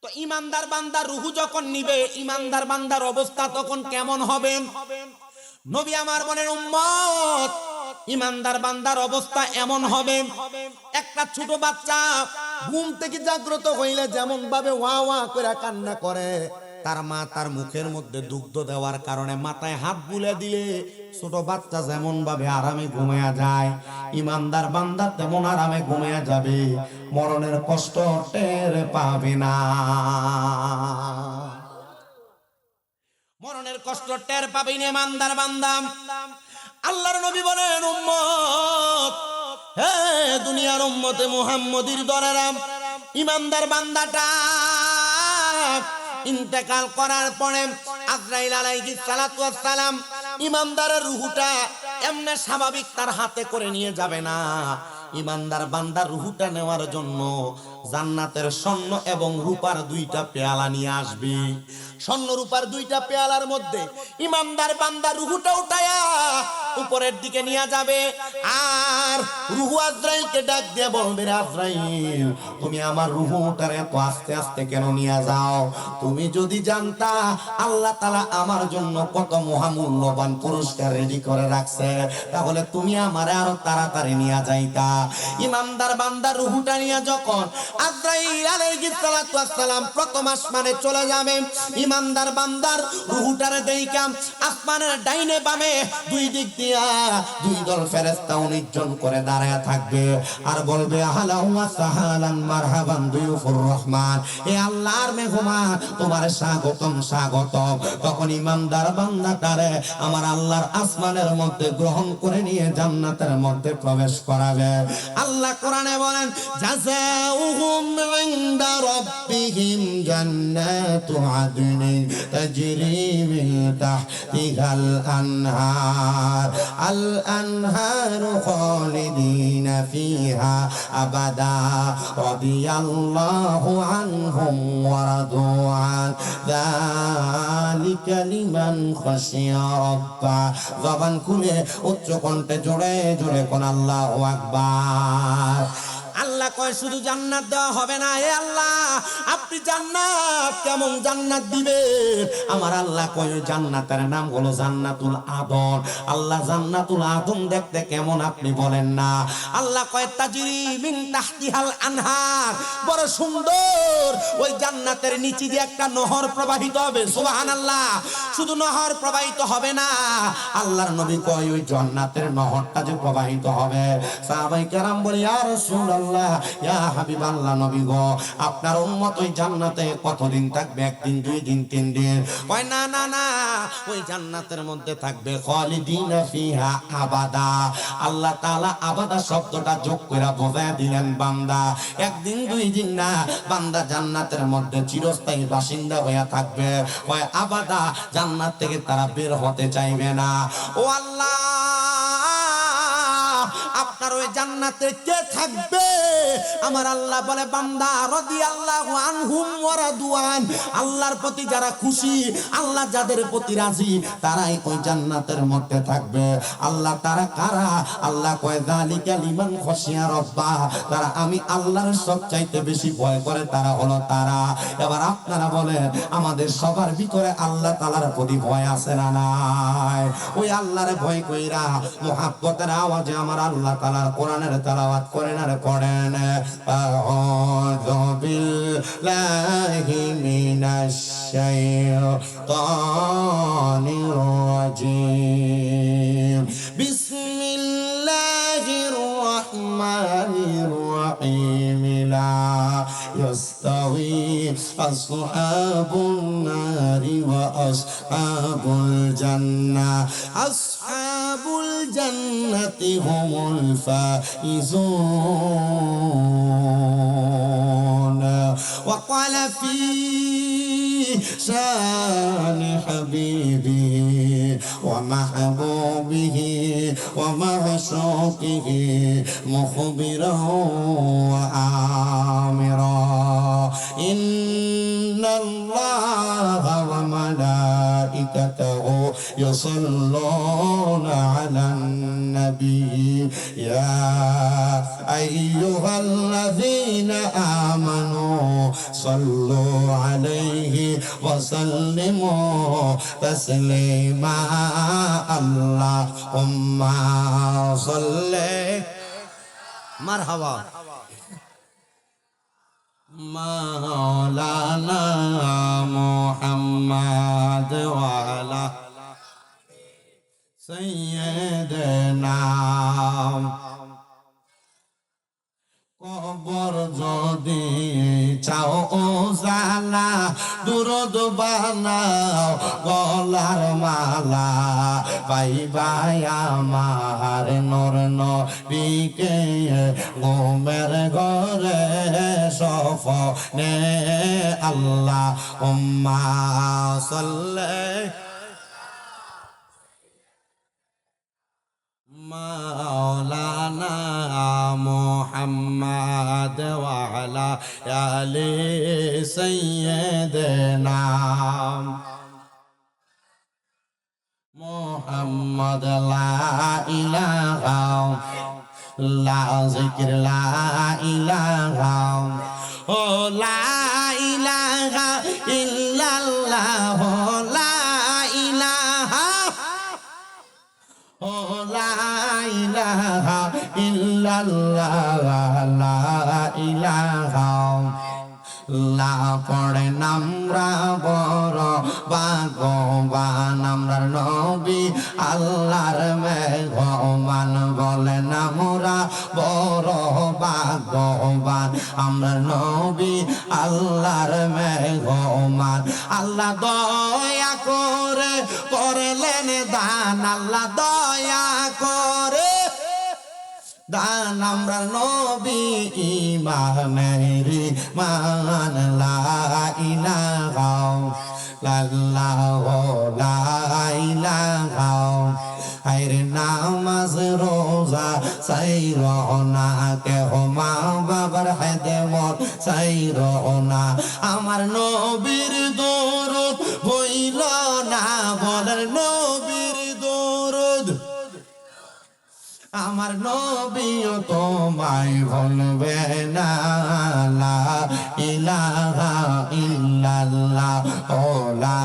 তো ইমানদার বান্দার রূহ যখন নিবে, ইমানদার বান্দার অবস্থা তখন কেমন হবে? নবী আমার বলেন, উম্মত, ইমানদার বান্দার অবস্থা এমন হবে, একটা ছোট বাচ্চা ঘুম থেকে জাগ্রত হইলে যেমন ভাবে ওয়া ওয়া করে কান্না করে, তার মা তার মুখের মধ্যে দুগ্ধ দেওয়ার কারণে মাথায় হাত বুলে দিলে ছোট বাচ্চা যেমন ভাবে আরামে ঘুমিয়ে যায়, ইমানদার বান্দা তেমন আরামে ঘুমিয়ে যাবে, মরণের কষ্ট টের পাবে না। মরণের কষ্ট টের পাবেন ইমানদার বান্দা। আল্লাহর নবী বলেন, উম্মত, হে দুনিয়ার উম্মতে মুহাম্মদীর দরেরা, ইমানদার বান্দাটা ইন্তেকাল করার পরে আজরাইল আলাইহিস সালাতু ওয়াস সালাম ইমানদারের রূহটা এমনি স্বাভাবিক তার হাতে করে নিয়ে যাবে না। ইমানদার বান্দার রূহটা নেওয়ার জন্য জান্নাতের স্বর্ণ এবং রূপার দুইটা পেয়ালা নিয়ে আসবে। স্বর্ণ রূপার দুইটা পেয়ালার মধ্যে ইমানদার বান্দার রূহটা উঠায়া উপরের দিকে নিয়ে যাবে। আর রূহ আজরাইলকে ডাক দিয়ে বলবে, আজরাইল, তুমি আমার রূহটার এত আস্তে আস্তে কেন নিয়ে যাও? তুমি যদি জানতা আল্লাহ তাআলা আমার জন্য কত মহামূল্যবান পুরস্কার রেডি করে রাখছে, তাহলে তুমি আমারে আরো তাড়াতাড়ি নিয়ে যাইতা। ইমানদার বান্দার রূহটা নিয়ে যখন আজরাইল আলাইহিস সালাতু ওয়াস সালাম প্রথম আসমানে চলে যাবে, ইমানদার বান্দার রূহটারে দেইকা আসমানের ডাইনে বামে দুই দিক দিয়া দুই দল ফেরেশতা 19 জন করে দাঁড়ায় থাকবে আর বলবে, আহলান ওয়া সাহালান মারহাবান দুয়ুফুর রহমান, এ আল্লাহর মেহমান, তোমার স্বাগতম স্বাগতম। তখন ইমানদার বান্দাটারে আমার আল্লাহর আসমানের মধ্যে গ্রহণ করে নিয়ে জান্নাতের মধ্যে প্রবেশ করাবে। আল্লাহ কোরআনে বলেন, জাযাউহুম ইনদা রাব্বিহিম জান্নাতু আদনিন তাজরি মিন তাহতিহাল আনহার, আল আনহারু খালিদিনা ফিহা আবাদা রাদিয়াল্লাহু আনহুম ওয়া রাদু আন, যালিকা লিমান খাশিয়া রাব্বা। জবান খুলে উচ্চ কণ্ঠে জোরে জোরে কোন আল্লাহু আকবার। আল্লাহ কয়, শুধু জান্নাত দেওয়া হবে না, হে আল্লাহ আপনি জান্নাত কেমন জান্নাত দিবেন? আমার আল্লাহ কয়, জান্নাতের নাম হলো জান্নাতুল আদন। আল্লাহ জান্নাতুল আদন দেখতে কেমন আপনি বলেন না? আল্লাহ কয়, তাজরি মিন তাহতিহাল আনহার, বড় সুন্দর ওই জান্নাতের নিচে দিয়ে একটা নহর প্রবাহিত হবে। সুবহানাল্লাহ। শুধু নহর প্রবাহিত হবে না, আল্লাহর নবী কয়, ওই জান্নাতের নহরটা যে প্রবাহিত হবে, সাহাবায়ে কেরাম বলে, ইয়া রাসূলুল্লাহ, ইয়া হাবিবাল্লাহ, নবী গো, আপনার উম্মত ওই জান্নাতে কতদিন থাকবে? একদিন, দুই দিন, তিন দিন? কয়, না না না, ওই জান্নাতের মধ্যে থাকবে খালিদিনা ফিহা আবাদা। আল্লাহ তাআলা আবাদা শব্দটা যোগ করে বোঝায় দিলেন, বান্দা একদিন দুই দিন না, বান্দা জান্নাতের মধ্যে চিরস্থায়ী বাসিন্দা হয়ে থাকবে। কয় আবাদা, জান্নাত থেকে তারা বের হতে চাইবে না। ও আল্লাহ, আপনার ওই জান্নাতে কে থাকবে? আমার আল্লাহ বলে, বান্দা রাদিয়াল্লাহু আনহুম ওয়া রাদু আন, আল্লাহর প্রতি যারা খুশি, আল্লাহ যাদের প্রতি রাজি, তারাই ওই জান্নাতের মধ্যে থাকবে। আল্লাহ তারা কারা? আল্লাহ কয়, যালিকা লিমান খাশিয়া রাব্বা, তারা আমি আল্লাহর সবচাইতে বেশি ভয় করে, তারা হলো তারা। এবার আপনারা বলেন, আমাদের সবার ভিতরে আল্লাহ তাআলার প্রতি ভয় আছে না নাই? ওই আল্লাহর ভয় কইরা মুহাব্বতের আওয়াজে আমার আল্লাহ তাআলার কোরআনের তেলাওয়াত করেন আর পড়েন, আউযু বিল্লাহি মিনাশ শাইতানির রাজীম, বিসমিল্লাহির রাহমানির রাহিম, লা ইয়াস্তাওয়ি আসহাবুন নারি ওয়া আসহাবুল জান্নাহ, আসহাবুল জান্নাতি হুমুল ফাইজুন। ওয়া ক্বালা ফি শান হাবিবি ওয়া মাহবুবিহি ওয়া মাশুকিহি মুখবিরা ওয়া আমিরা, ইন্নাল্লাহা ওয়া মালাইকাতাহু يصلون على النبي يا أيها الذين آمنوا صلوا عليه وسلموا تسليما اللهم صل মারহাবা مولانا محمد وعلى سيدنا কবর যদি চাও জালা দুরুদ বানাও গলার মালা পাইবাই আমার নূর নবীকে ঘুমের ঘরে সফনে আল্লাহুম্মা সাল্লি مولانا محمد وعلى آل سيدنا محمد لا إله لا ذكر لا إله لا إله إلا الله لا إله لا إله إلا الله لا إله লা পড়ে নামরা বড় ভাগ্যবান আমরা নবী আল্লাহর মেঘমান বলে নামরা বড় ভাগ্যবান আমরা নবী আল্লাহর মেঘমান আল্লাহ দয়া করে করলেন দান আল্লাহ দয়া করে দান আমরা নবী ইমানের মান লা ইলাহা ইল্লাল্লাহু লা ইলাহা আইরে নামাজ রোজা সাইরনা কে মা বাবার হেদেমত সাইরনা আমার নবীর দরুদ হইল না বলার নবীর দরুদ আমার নবীও তোমায় ভুলবে না লা ইলাহা ইল্লাল্লাহ ও লা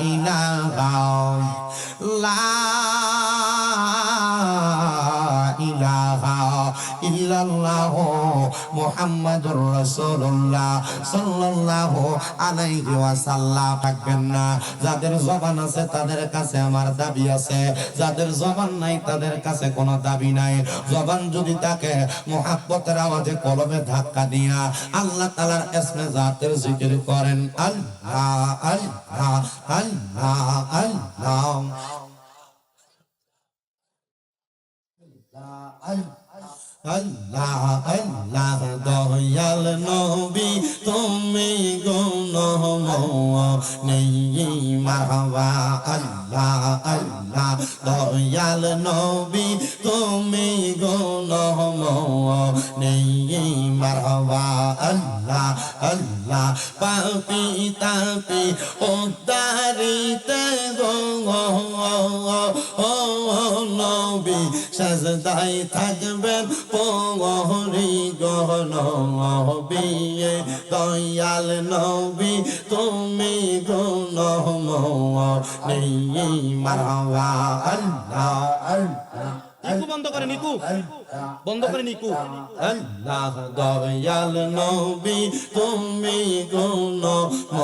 ইলাহা লা ইলাহা ইল্লাল্লাহ মুহাম্মাদুর রাসূলুল্লাহ সাল্লাল্লাহু আলাইহি ওয়াসাল্লাম থাকবেন না যাদের জবান আছে তাদের কাছে আমার দাবি আছে যাদের জবান নাই তাদের কাছে কোনো দাবি নাই জবান যদি থাকে মুহাব্বতের আওয়াজে কলবে ধাক্কা দিয়া আল্লাহ তাআলার ইসমে জাতের জিকির করেন আল্লাহ আল্লাহ আল্লাহ আল্লাহ আল্লাহ আল্লাহ দয়াল নবী তুমি গুণময় মারহাবা আল্লাহ আল্লাহ দয়াল নবী তুমি গুণময় মারহাবা আল্লাহ আল্লাহ পাপি তাপি উদ্ধারিতে গো নবী সাজদায় থাকবেন পহরি গনবী দয়াল নবী তুমি গুণময় মারহাবা আল্লাহ আল্লাহ নিকু বন্ধ করে নিকু বন্ধ করে নিকু আল্লাহ দয়াল নবী তুমি গুণময়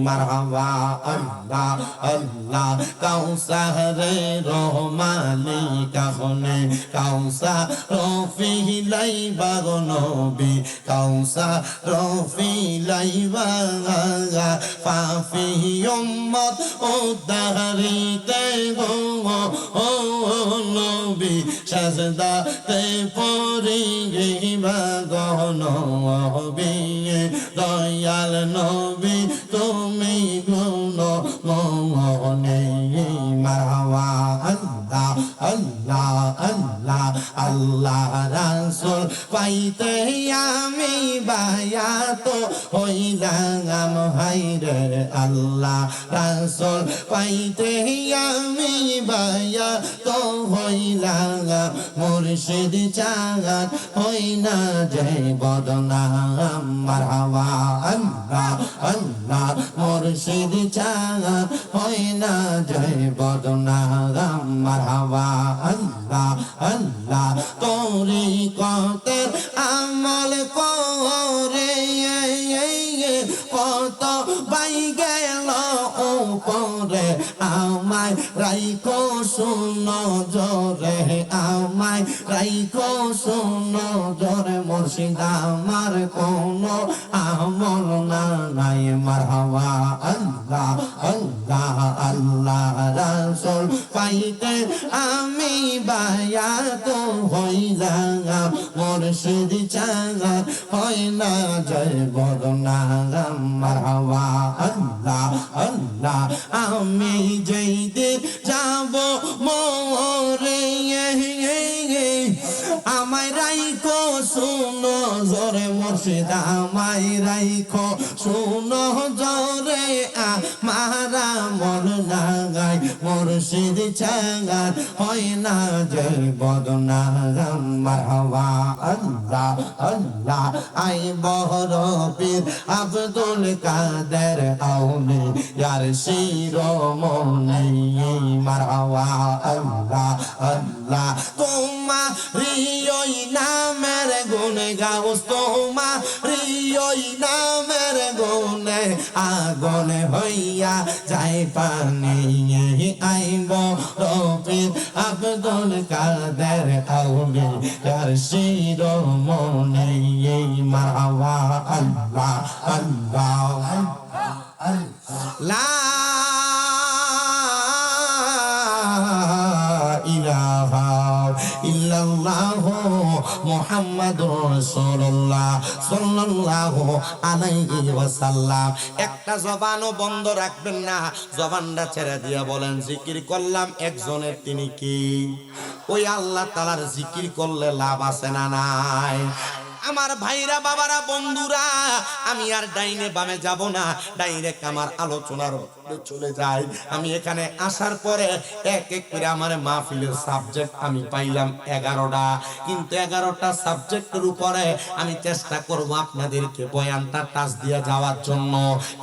মারহাবা আল্লাহ আল্লাহ কাউসারে রহমানি কাহনে কাউসা রফি লাইবা নবী কাউসা রফি লাইবা ফাফি উম্মত উদ্ধারিতে গো নবী সাজদাতে পড়িবা গনবী দয়াল নবী তুমি গুণময় মারহাবা আল্লাহ আল্লাহ আল্লাহ আল্লাহ রাসূল পাইতে আমি বায়াত হইলাম হায়রে আল্লাহ রাসূল পাইতে আমি বায়াত হইলাম মুর্শিদ চাঁদ হই না যে বদনাম মারহাবা আল্লাহ আল্লাহ মুর্শিদ চাঁদ হই না যে বদনাম মারহাবা আল্লাহ আল্লাহ তরিকতের আমল করে কত বাই গেল উপরে আমায় রাইখো শুনো জোরে আমায় রাইখো শুনো জোরে মুর্শিদ আমার কোনো আমল না নাই মারহাবা আল্লাহ আল্লাহ আল্লাহ রাসূল পাইতে আমি বায়াত হইলাম মুর্শিদ চাঁদ হয় না জয় বদনাম মারহাবা আল্লাহ আল্লাহ আমি যেই দিন যাব মোরে আমায় রাইখো শুনো জোরে মুর্শিদ আমায় রাইখো শুনো জোরে আমারা মন লাগাই মুর্শিদ চাঁদ হয় না জয় বদনাম মারহাবা আল্লাহ আল্লাহ আই বড় পীর আব্দুল কাদের আউলি ইয়ার শিরোমণি মারহাবা আল্লাহ আল্লাহ তোমারি ওই নামের গুণে গাও তোমারি ওই নামের গুণে আগুন হইয়া যায় পানি আইব রবির আব্দুল কাদের আউলি ইয়ার শিরোমণি মারহাবা আল্লাহ আল্লাহ লা ইলাহা ইল্লাল্লাহু মুহাম্মাদুর রাসূলুল্লাহ সাল্লাল্লাহু আলাইহি ওয়াসাল্লাম। একটা জবানও বন্ধ রাখবেন না, জবানটা ছেড়ে দিয়ে বলেন জিকির করলাম একজনের, তিনি কি? ওই আল্লাহ তাআলার জিকির করলে লাভ আছে না নাই? আমার ভাইরা বাবারা বন্ধুরা, আমি আর ডাইনে বামে যাব না, ডাইরেক্ট আমার আলোচনার চলে যাই। আমি এখানে আসার পরে এক এক করে আমার মাহফিলের সাবজেক্ট আমি পাইলাম 11টা, কিন্তু 11টা সাবজেক্টের উপরে আমি চেষ্টা করব আপনাদেরকে বয়ানটা টাচ দিয়ে যাওয়ার জন্য।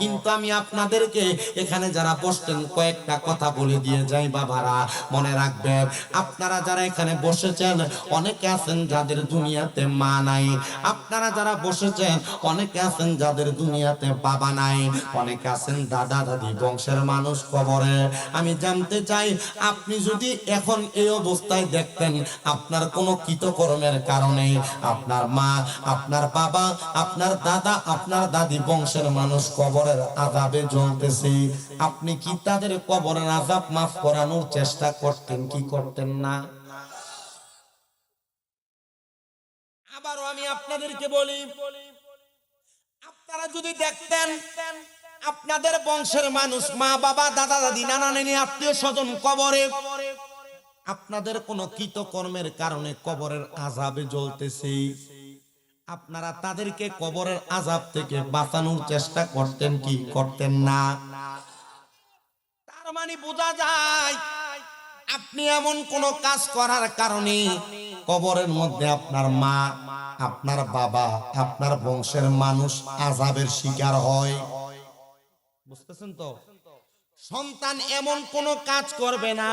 কিন্তু আমি আপনাদেরকে এখানে যারা বসতেন কয়েকটা কথা বলে দিয়ে যাই বাবারা, মনে রাখবেন আপনারা যারা এখানে বসেছেন অনেকে আছেন যাদের দুনিয়াতে মা নাই, আপনারা যারা বসেছেন অনেকে আছেন যাদের দুনিয়াতে বাবা নাই, অনেকে আছেন দাদা দাদি বংশের মানুষ কবরে। আমি জানতে চাই আপনি যদি এখন এই অবস্থায় দেখতেন আপনার কোনো কৃতকর্মের কারণে আপনার মা, আপনার বাবা, আপনার দাদা, আপনার দাদি বংশের মানুষ কবরের আযাবে জ্বলতেছে, আপনি কি তাদের কবরের আযাব মাফ করানোর চেষ্টা করতেন কি করতেন না? আবারও আমি আপনাদেরকে বলি, আপনারা যদি দেখতেন আপনাদের বংশের মানুষ মা বাবা দাদা দাদি নানা নানি আত্মীয় স্বজন কবরে, আপনাদের কোন কৃতকর্মের কারণে কবরের আযাবে জ্বলতেছে, আপনারা তাদেরকে কবরের আযাব থেকে বাঁচানোর চেষ্টা করতেন কি করতেন না? তার মানে বোঝা যায় আপনি এমন কোন কাজ করার কারণে কবরের মধ্যে আপনার মা, আপনার বাবা, আপনার বংশের মানুষ আযাবের শিকার হয়। বুঝতেছেন তো? সন্তান এমন কোন কাজ করবে না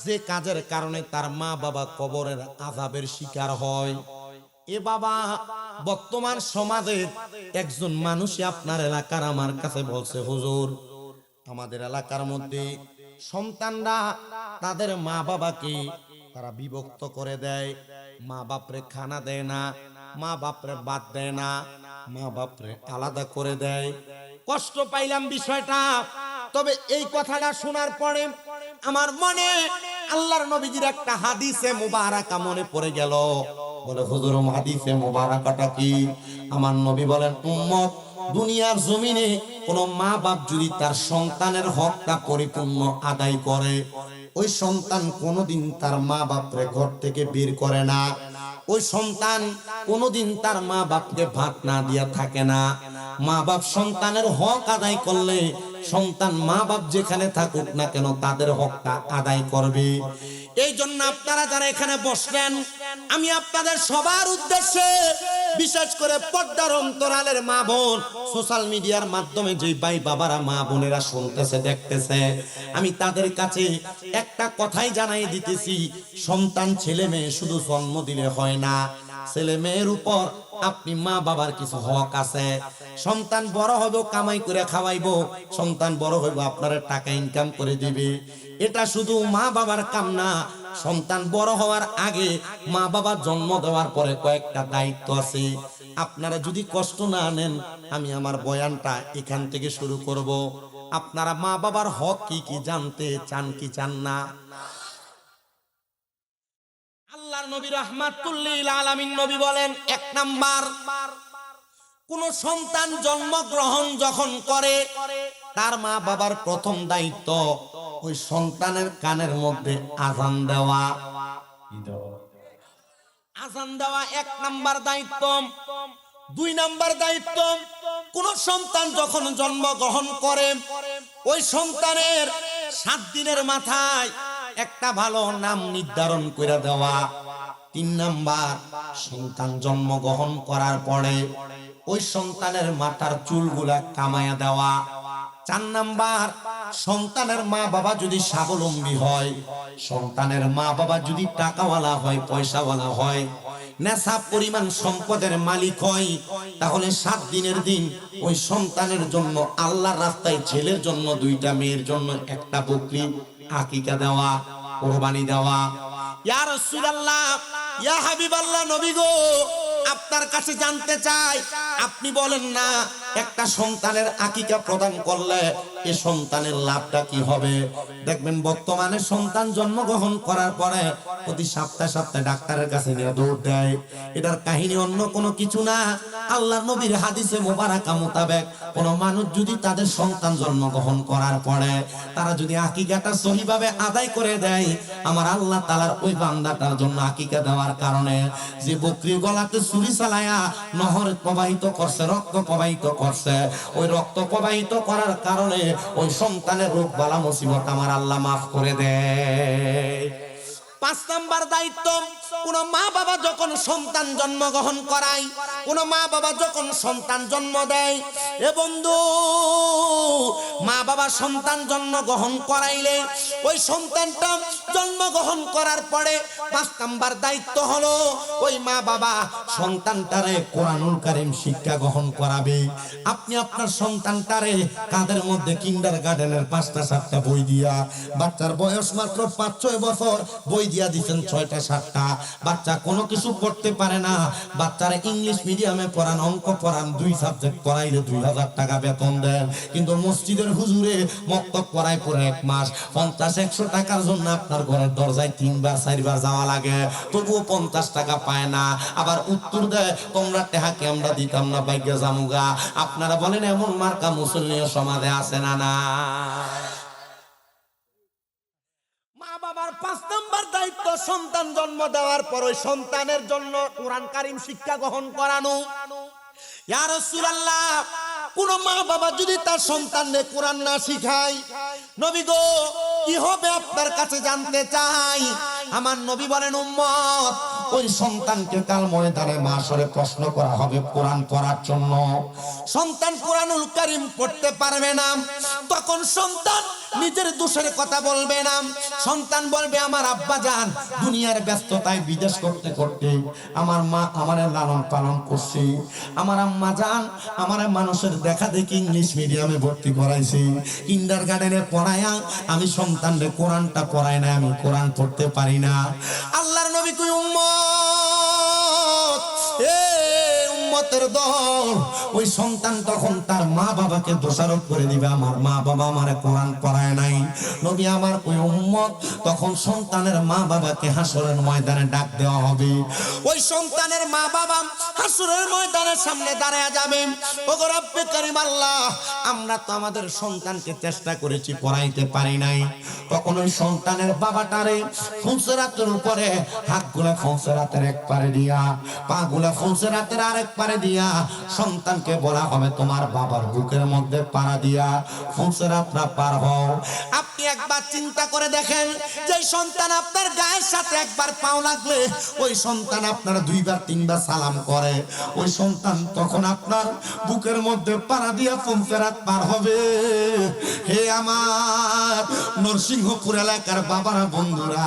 যে কাজের কারণে তার মা বাবা কবরের আযাবের শিকার হয়। এ বাবা, বর্তমান সমাজে একজন মানুষই আপনার এলাকার আমার কাছে বলছে, হুজুর আমাদের এলাকার মধ্যে সন্তানরা তাদের মা বাবাকে তারা বিভক্ত করে দেয়, মা বাপরে খানা দেয় না, মা বাপরে বাদ দেয় না, মা বাপরে আলাদা করে দেয়। কষ্ট পাইলাম বিষয়টা, তবে এই কথাটা শোনার পরে আমার মনে আল্লাহর নবীজির একটা হাদিসে মুবারাকা মনে পড়ে গেল। বলে হুজুর হাদিসে মুবারাকাটা কি? আমার নবী বলেন, উম্মত দুনিয়ার জমিনে কোন মা বাপ যদি তার সন্তানের হকটা পরিপূর্ণ আদায় করে, ওই সন্তান কোনোদিন তার মা বাপরে ঘর থেকে বের করে না। ওই সন্তান কোনোদিন তার মা বাপকে ভাত না দিয়া থাকে না। মা বাপ সন্তানের হক আদায় করলে সন্তান মা বাপ যেখানে থাকুক না কেন তাদের হকটা আদায় করবে। এই জন্য আপনারা যারা এখানে বসলেন, আমি আপনাদের সবার উদ্দেশ্যে, বিশেষ করে পর্দার অন্তরালের মা বোন, সোশ্যাল মিডিয়ার মাধ্যমে যে ভাই বাবারা মা বোনেরা শুনতেছে দেখতেছে, আমি তাদের কাছে একটা কথাই জানাই দিতেছি, সন্তান ছেলে মেয়ে শুধু জন্ম দিলে হয় না, ছেলে মেয়ের উপর আপনি মা বাবার কিছু হক আছে। সন্তান বড় হবে কামাই করে খাওয়াইবো, সন্তান বড় হইব আপনার টাকা ইনকাম করে দিবে, এটা শুধু মা বাবার কাম না। সন্তান বড় হওয়ার আগে মা বাবার জন্ম দেওয়ার পরে কয়েকটা দায়িত্ব আছে। আপনারা যদি কষ্ট না নেন, আমি আমার বয়ানটা এখান থেকে শুরু করব। আপনারা মা বাবার হক কি কি জানতে চান কি চান না? আল্লাহর নবী রাহমাতুল লিল আলামিন নবী বলেন, এক নাম্বার, কোন সন্তান জন্মগ্রহণ যখন করে তার মা বাবার প্রথম দায়িত্ব ওই সন্তানের কানের মধ্যে আযান দেওয়া। আযান দেওয়া এক নাম্বার দায়িত্ব। দুই নাম্বার দায়িত্ব, কোন সন্তান যখন জন্মগ্রহণ করে ওই সন্তানের 7 দিনের মাথায় একটা ভালো নাম নির্ধারণ করে দেওয়া। 3 নাম্বার, সন্তান জন্মগ্রহণ করার পরে ওই সন্তানের মাথার চুলগুলা কামায়া দেওয়া। 4 নাম্বার, সন্তানের মা বাবা যদি স্বাবলম্বী হয়, সন্তানের মা বাবা যদি টাকাওয়ালা হয়, পয়সাওয়ালা হয়, নেশাব পরিমাণ সম্পদের মালিক হয়, তাহলে 7 দিনের দিন ওই সন্তানের জন্য আল্লাহর রাস্তায়, ছেলের জন্য 2টা, মেয়ের জন্য 1টা বকরি আকিকা দেওয়া, কুরবানি দেওয়া। ইয়া রাসূলুল্লাহ, ইয়া হাবিবাল্লাহ, নবী গো, আপনার কাছে জানতে চাই, আপনি বলেন না একটা সন্তানের আকিকা প্রদান করলে এই সন্তানের লাভটা কি হবে? দেখবেন বর্তমানে সন্তান জন্মগ্রহণ করার পরে প্রতি সপ্তাহে ডাক্তারের কাছে নিয়ে দৌড় দেয়। এটার কাহিনী অন্য কোনো কিছু না। আল্লাহর নবীর হাদিসে মোবারকা মোতাবেক কোন মানুষ যদি তাদের সন্তান জন্মগ্রহণ করার পরে তারা যদি আকিকাটা সহিভাবে আদায় করে দেয়, আমার আল্লাহ তাআলার ওই বান্দাটার জন্য আকিকা দেওয়ার কারণে যে বকরির গলাতে ছুরি চালায়া নহর প্রবাহিত করছে, রক্ত প্রবাহিত করছে, ওই রক্ত প্রবাহিত করার কারণে ওই সন্তানের রোগ বালা মুসিবত আমার আল্লাহ মাফ করে দেয়। 5 নাম্বার দায়িত্ব, কোন মা বাবা যখন সন্তান জন্মগ্রহণ করায়, কোন মা বাবা যখন সন্তান জন্ম দেয়, এ বন্ধু, মা বাবা সন্তান জন্মগ্রহণ করাইলে ওই সন্তানটা জন্মগ্রহণ করার পরে 5 নাম্বার দায়িত্ব হলো ওই মা বাবা সন্তানটারে কোরআনুল কারীম শিক্ষা গ্রহণ করাবে। আপনি আপনার সন্তানটারে কাঁধের মধ্যে কিন্ডারগার্টেনের 5টা 7টা বই দিয়া, বাচ্চার বয়স মাত্র 5-6 বছর, বই দিয়া দিচ্ছেন 6টা 7টা, বাচ্চা কোনো কিছু পড়তে পারে না, বাচ্চারা ইংলিশ মিডিয়ামে পড়ান, অঙ্ক পড়ান, 2 সাবজেক্ট পড়াইলে 2000 টাকা বেতন দেন, কিন্তু মসজিদের হুজুরে মক্তব পড়ায় পরে 1 মাস 50-100 টাকার জন্য আপনার ঘরের দরজায় 3বার 4বার যাওয়া লাগে, তবুও 50 টাকা পায় না। আবার উত্তর দেয়, তোমরা টেহাকে আমরা দিতাম না, বাইকে জামুগা। আপনারা বলেন এমন মার্কা মুসলিম সমাজে আছে না? না। মা বাবার 5 নাম্বার দায়িত্ব, সন্তান জন্ম দেওয়ার পর ওই সন্তানের জন্য কোরআন কারীম শিক্ষা গ্রহণ করানো। ইয়া রাসূলুল্লাহ, কোন মা বাবা যদি তার সন্তানকে কোরআন না শিখায়, নবী গো, কি হবে আপনার কাছে জানতে চাই। আমার নবী বলেন, উম্মত, ওই সন্তানকে কাল ময়দানে মাশরে প্রশ্ন করা হবে কোরআন পড়ার জন্য। সন্তান কোরআনুল কারীম পড়তে পারবে না, তখন সন্তান নিজের দোষের কথা বলবে না। সন্তান বলবে, আমার আব্বা জান দুনিয়ার ব্যস্ততায় বিদেশ করতে করতে আমার মা আমারে লালন পালন করছে, আমার আম্মা জান আমার মানুষের দেখা দেখি ইংলিশ মিডিয়ামে ভর্তি করাইছে, কিন্ডারগার্টেনে পড়ায়া আমি সন্তানরে কোরআনটা পড়াই না, আমি কোরআন পড়তে পারি না। আল্লাহর নবী কই, উম্মত, উম্মতের দল, ওই সন্তান তখন তার মা বাবাকে দোষারোপ করে দিবে, আমার মা বাবা আমারে কোরআন পড়ায় নাই। নবী আমার ওই উম্মত তখন সন্তানের মা বাবাকে হাসরের ময়দানে ডাক দেওয়া হবে। ওই সন্তানের মা বাবা হাসরের ময়দানের সামনে দাঁড়ায় যাবে, ওগো রব্বে কারীম আল্লাহ, আমরা তো আমাদের সন্তানকে চেষ্টা করেছি, পড়াইতে পারি নাই। তখন ওই সন্তানের বাবাটারে ফুলসেরাতের উপরে হাতগুলা ফুলসেরাতের এক পারে দিয়া, পাগুলা ফুলসেরাতের আরেক পারে দিয়া সন্তানকে বলা হবে তোমার বাবার বুকের মধ্যে পাড়া দিয়া ফুলসেরাতরা পার হও। আপনি একবার চিন্তা করে দেখেন, যে সন্তান আপনার গায়ের সাথে একবার পাও লাগলে ওই সন্তান আপনার দুইবার তিনবার সালাম করে, ওই সন্তান তখন আপনার বুকের মধ্যে পাড়া দিয়া ফুলসেরাত পার হবে। হে আমার নরসিংহপুর এলাকার বাবারা, বন্ধুরা,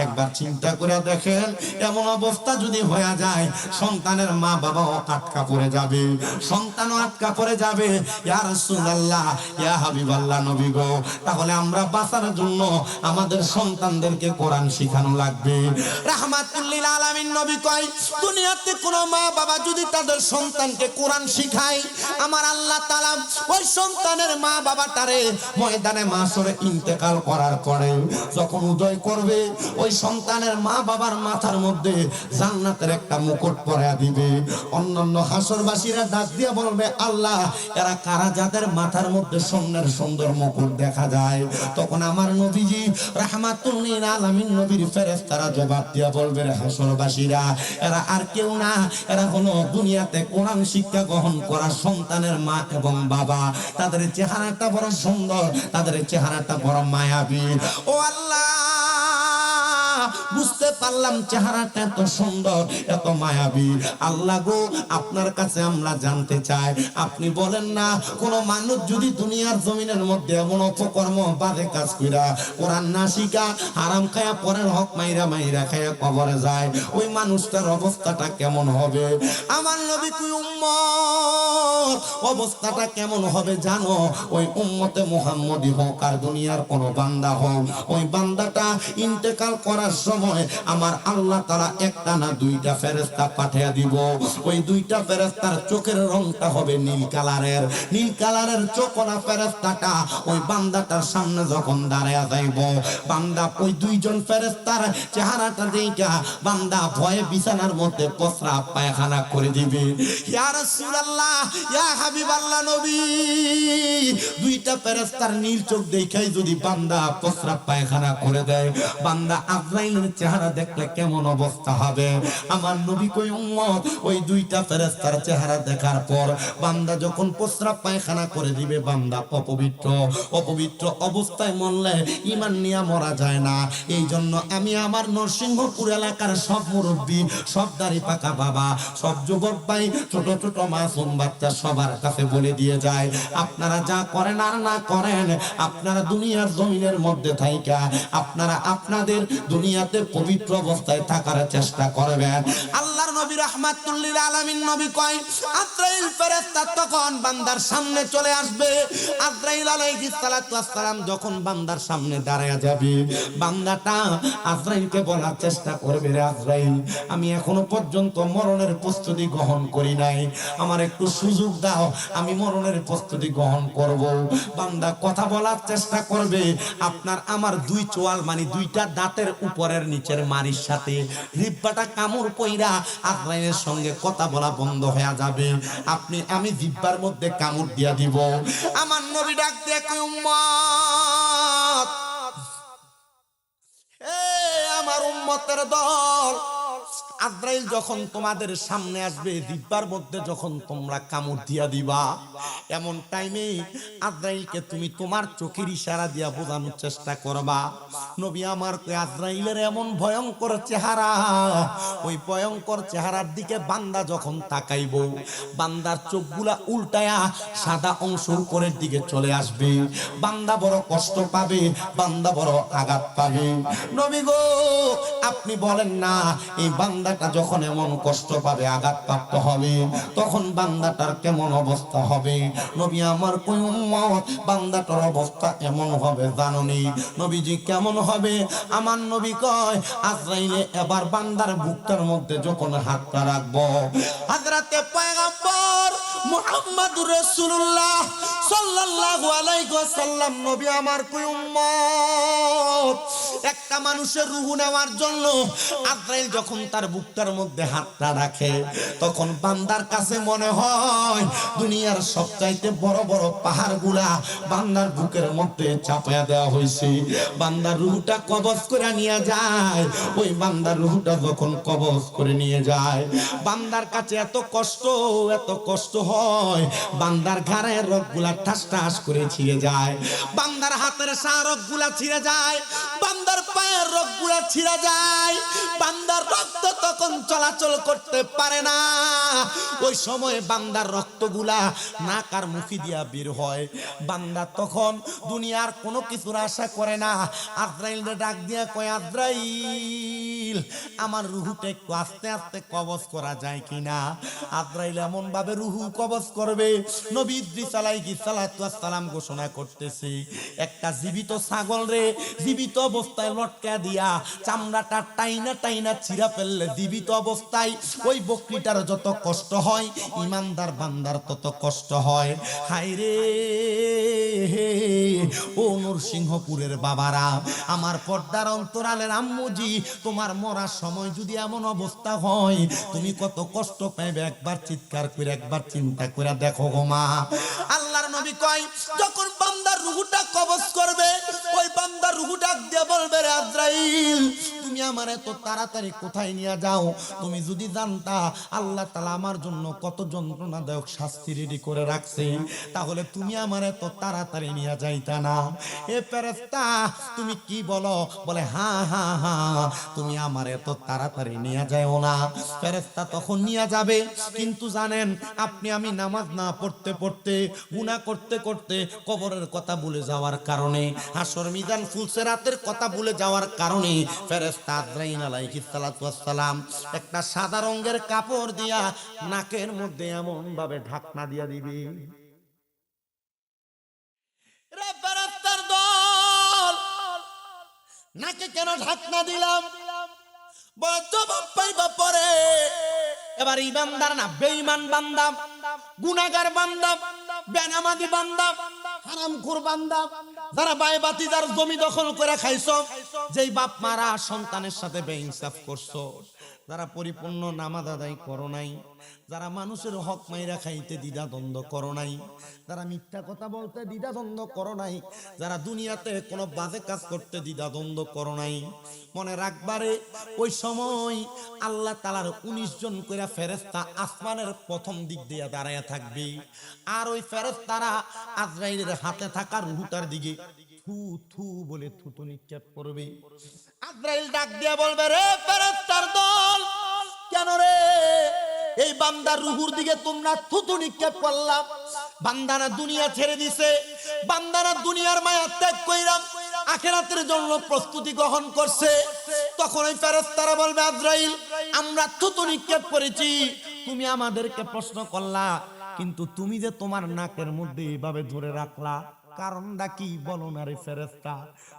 একবার চিন্তা করে দেখেন, এমন অবস্থা যদি হয়ে যায় সন্তানের মা বাবাও আটকা পড়ে যাবে, সন্তানও আটকা পড়ে যাবে। ইয়া রাসূলুল্লাহ, ইয়া হাবিবাল্লাহ, নবী গো, তাহলে আমরা বাঁচার জন্য আমাদের সন্তানদেরকে কোরআন শিখানো লাগবে। রাহমাতুল লিল আলামিন নবী কয়, দুনিয়াতে কোনো মা বাবা যদি তাদের সন্তানকে কোরআন শিখায়, আমার আল্লাহ তাআলা ওই সন্তানের মা বাবাটারে ময়দানে মাশরে ইন্তেকাল করার পরে যখন উদয় করবে, ওই সন্তানের মা বাবার মাথার মধ্যে জান্নাতের একটা মুকুট পরায়া দিবে। অন্যান্য হাসরবাসীরা ডাক দিয়ে বলবে, আল্লাহ, এরা কারা যাদের মাথার মধ্যে স্বর্ণের সুন্দর মুকুট দেখা যায়? তখন আমার নবীজি রাহমাতুল লিল আলামিন নবীর ফেরেশতারা জবাব দিয়ে বলবে, হাসরবাসীরা এরা আর কেউ না, এরা হলো দুনিয়াতে কোরআন শিক্ষা গ্রহণ করা সন্তানের মা এবং বাবা। তাদের চেহারাটা বড় সুন্দর, তাদের চেহারাটা বড় মায়াবী। ও আল্লাহ, বুঝতে পারলাম চেহারাটা এত সুন্দর, এত মায়াবী। আল্লাহ গো, আপনার কাছে আমরা জানতে চাই, আপনি বলেন না কোন মানুষ যদি দুনিয়ার জমিনের মধ্যে এমন অপকর্ম বাজে কাজ কইরা কোরআন না শিখা হারাম খায়া পরের হক মাইরা মাইরা খায়া কবরে যায়, ওই মানুষটার অবস্থাটা কেমন হবে? আমার নবী কই, উম্মত অবস্থাটা কেমন হবে জানো? ওই উম্মতে মুহাম্মদী হোক আর দুনিয়ার কোন বান্দা হোক, ওই বান্দাটা ইন্তেকাল করার সময় আমার আল্লাহ তাআলা একটা না দুইটা ফেরেশতা পাঠিয়ে দিব। ওই দুইটা ফেরেশতার চোখের রংটা হবে নীল কালারের। নীল কালারের চোখওয়ালা ফেরেশতাটা ওই বান্দাটার সামনে যখন দাঁড়ায়া যাইব, বান্দা ওই দুইজন ফেরেশতার চেহারাটা দেখা বান্দা ভয়ে বিছানার মধ্যে প্রস্রাব পায়খানা করে দিবে। ইয়া রাসূলুল্লাহ, ইয়া হাবিবাল্লাহ নবী, দুইটা ফেরেশতার নীল চোখ দেখাই যদি বান্দা প্রস্রাব পায়খানা করে দেয়, বান্দা আজরাইলের চেহারা দেখলে কেমন অবস্থা হবে? আমার নবী কই, উম্মত ওই দুইটা ফেরেশতার চেহারা দেখার পর বান্দা যখন প্রস্রাব পায়খানা করে দিবে, বান্দা অপবিত্র। অপবিত্র অবস্থায় মরলে ঈমান নিয়ে মরা যায় না। এই জন্য আমি আমার নরসিংহপুর এলাকার সব মুরব্বী, সব দাড়ি পাকা বাবা, সব যুবক ভাই, ছোট ছোট মাসুম বাচ্চা সবার কাছে বলে দিয়ে যায়, আপনারা যা করেন আর না করেন, আপনারা দুনিয়ার জমিনের মধ্যে থাইকা আপনারা আপনাদের দুনিয়াতে পবিত্র অবস্থায় থাকার চেষ্টা করবেন। আল্লাহর নবী রাহমাতুল লিল আলামিন নবী কয়, আজরাইল ফেরেশতা তখন বান্দার সামনে চলে আসবে। আজরাইল আলাইহিস সালাতু ওয়াস সালাম যখন বান্দার সামনে দাঁড়ায়া যাবে, বান্দাটা আজরাইলকে বলার চেষ্টা করবে, রে আজরাইল, আমি এখনো পর্যন্ত মরণের প্রস্তুতি গ্রহণ করি নাই, আমার একটু সুযোগ দাও, আমি মরণের প্রস্তুতি গ্রহণ করব। বান্দা কথা বলার চেষ্টা করবে, আপনার আমার দুই চোয়াল মানে দুইটা দাঁতের উপরের নিচের মারির সাথে জিহ্বাটা কামড় কইরা আজরাইলের সঙ্গে কথা বলা বন্ধ হয়ে যাবে। আমি জিহ্বার মধ্যে কামড় দিয়া দিব। আমার নবী ডাক দিয়ে কয়, উম্মত, আমার উম্মতের দল, আজরাইল যখন তোমাদের সামনে আসবে, জিহ্বার মধ্যে যখন তোমরা কামড় দিয়া দিবা, এমন টাইমে আজরাইলকে তুমি তোমার চোখের ইশারা দিয়া বোঝানোর চেষ্টা করবা। নবী আমার কই, আজরাইলের এমন ভয়ঙ্কর চেহারা, ওই ভয়ঙ্কর চেহারার দিকে বান্দা যখন তাকাইব, বান্দার চোখগুলা উল্টায়া সাদা অংশ উপরের দিকে চলে আসবে, বান্দা বড় কষ্ট পাবে, বান্দা বড় আঘাত পাবে। নবী গো, আপনি বলেন না, এই বান্দাটা যখন এমন কষ্ট পাবে, আঘাতপ্রাপ্ত হবে, তখন বান্দাটার কেমন অবস্থা হবে? নবী আমার কই, উম্মত, বান্দাটার অবস্থা এমন হবে জানোনি? নবীজি কেমন হবে? আমার নবী কয়, আজরাইলে এবার বান্দার বুকটার মধ্যে যখন হাতটা রাখবো, হযরতে পয়গম্বর মুহাম্মদুর রাসূলুল্লাহ সাল্লাল্লাহু আলাইহি ওয়াসাল্লাম নবী আমার কই, উম্মত, একটা মানুষের রূহ নেওয়ার জন্য আজরাইল যখন তার বুকটার মধ্যে হাতটা রাখে, তখন বান্দার কাছে মনে হয় দুনিয়ার সবচাইতে বড় বড় পাহাড়গুলা বান্দার বুকের মধ্যে চাপায়া দেওয়া হয়েছে। বান্দার রূহটা কবজ করে নিয়ে যায়। ওই বান্দার রূহটা যখন কবজ করে নিয়ে যায়, বান্দার কাছে এত কষ্ট হয়, বান্দার ঘাড়ের রগগুলা ঠাস ঠাস করে ছিঁড়ে যায়, বান্দার হাতের রগগুলা ছিঁড়ে যায়, বান্দার পায়ের রগগুলা ছিঁড়ে যায়, বান্দার রক্ত তখন চলাচল করতে পারে না। ওই সময় বান্দার রক্তগুলা নাক আর মুখি দিয়া বের হয়। বান্দা তখন দুনিয়ার কোনো কিছুর আশা করে না। আজরাইলকে ডাক দিয়া কয়, আজরাইল আমার রূহটা একটু আস্তে আস্তে কবজ করা যায় কিনা। আজরাইল এমন ভাবে রূহ কবজ করবে, নবী ইদ্রিস আলাইহিস সালাতু ওয়াস সালাম ঘোষণা করতেছে, একটা জীবিত ছাগল রে জীবিত অবস্থায় লটকা দিয়া চামড়াটা টাইনা টাইনা ছিঁড়া ফেললে জীবিত অবস্থায় ওই বকরিটার যত কষ্ট হয়, ইমানদার বান্দার তত কষ্ট হয়। হায় রে ও নরসিংহপুরের বাবারা, আমার পর্দার অন্তরালের আম্মুজি, তোমার মরার সময় যদি এমন অবস্থা হয়, তুমি কত কষ্ট পাইবে একবার চিৎকার করে একবার চিন্তা করে দেখো গো মা। আল্লাহর নবী কয়, যখন বান্দার রূহটা কবজ করবে, ওই বান্দার রূহটা দিয়ে বলবে, রে আজরাইল তুমি আমার এত তাড়াতাড়ি কোথায় নিয়ে যাও? তুমি যদি জানতা আল্লাহ তাআলা আমার জন্য কত যন্ত্রণাদায়ক শাস্তি রেডি করে রাখছে, তাহলে তুমি আমার এত তাড়াতাড়ি নিয়ে যাইতা না। এ ফেরেশতা তুমি কি বলো? বলে হ্যাঁ হ্যাঁ হ্যাঁ, তুমি আমার এত তাড়াতাড়ি নিয়ে যাও না। ফেরেশতা তখন নিয়ে যাবে, কিন্তু জানেন আপনি আমি নামাজ না পড়তে পড়তে, গুনাহ করতে করতে, কবরের কথা ভুলে যাওয়ার কারণে, হাসর মিজান ফুলসিরাতের কথা ভুলে যাওয়ার কারণে ফেরেশতা আজরাইল আলাইহিস সালাতু ওয়াস সালাম একটা সাদা রঙের কাপড় দিয়া নাকের মধ্যে এমন ভাবে ঢাকনা দিয়া দিবে। রে ফেরেশতার দল, নাকে কেন ঢাকনা দিলাম? বড় জবাব পাইবা পরে। এবার ইমানদার না বেঈমান বান্দা, গুনাহগার বান্দা, বেনামাজি বান্দা, হারামখোর বান্দা, যারা বাইবাতিদার জমি দখল করে খাইছো, যেই বাপ মারা সন্তানের সাথে বেইনসাফ করছো, যারা পরিপূর্ণ নামাজ আদায় করো নাই, যারা মানুষের হক মাইরা খাইতে দ্বিধাদ্বন্দ্ব করো নাই, যারা মিথ্যা কথা বলতে দ্বিধাদ্বন্দ্ব করো নাই, যারা দুনিয়াতে কোনো বাজে কাজ করতে দ্বিধাদ্বন্দ্ব করো নাই, মনে রাখবারে ওই সময় আল্লাহ তাআলার 19 জন কইরা ফেরেশতা আসমানের প্রথম দিক দিয়ে দাঁড়ায়া থাকবে। আর ওই ফেরেশতারা আজরাইলের হাতে থাকা রূহটার দিকে থু থু বলে থুতু নিক্ষেপ করবে। আজরাইল ডাক দিয়ে বলবে, রে ফেরেশতার দল, কেন রে এই বান্দার রূহুর দিকে তোমরা থুতু নিক্ষেপ করলাম? বান্দারা দুনিয়া ছেড়ে দিছে, বান্দারা দুনিয়ার মায়া ত্যাগ কইরা আখিরাতের জন্য প্রস্তুতি গ্রহণ করছে। তখন ওই ফেরেশতারা বলবে, আজরাইল আমরা থুতু নিক্ষেপ করেছি, তুমি আমাদেরকে প্রশ্ন করলা, কিন্তু তুমি যে তোমার নাকের মধ্যে এইভাবে ধরে রাখলা, কারণটা কি বলো না রে ফেরেশতা?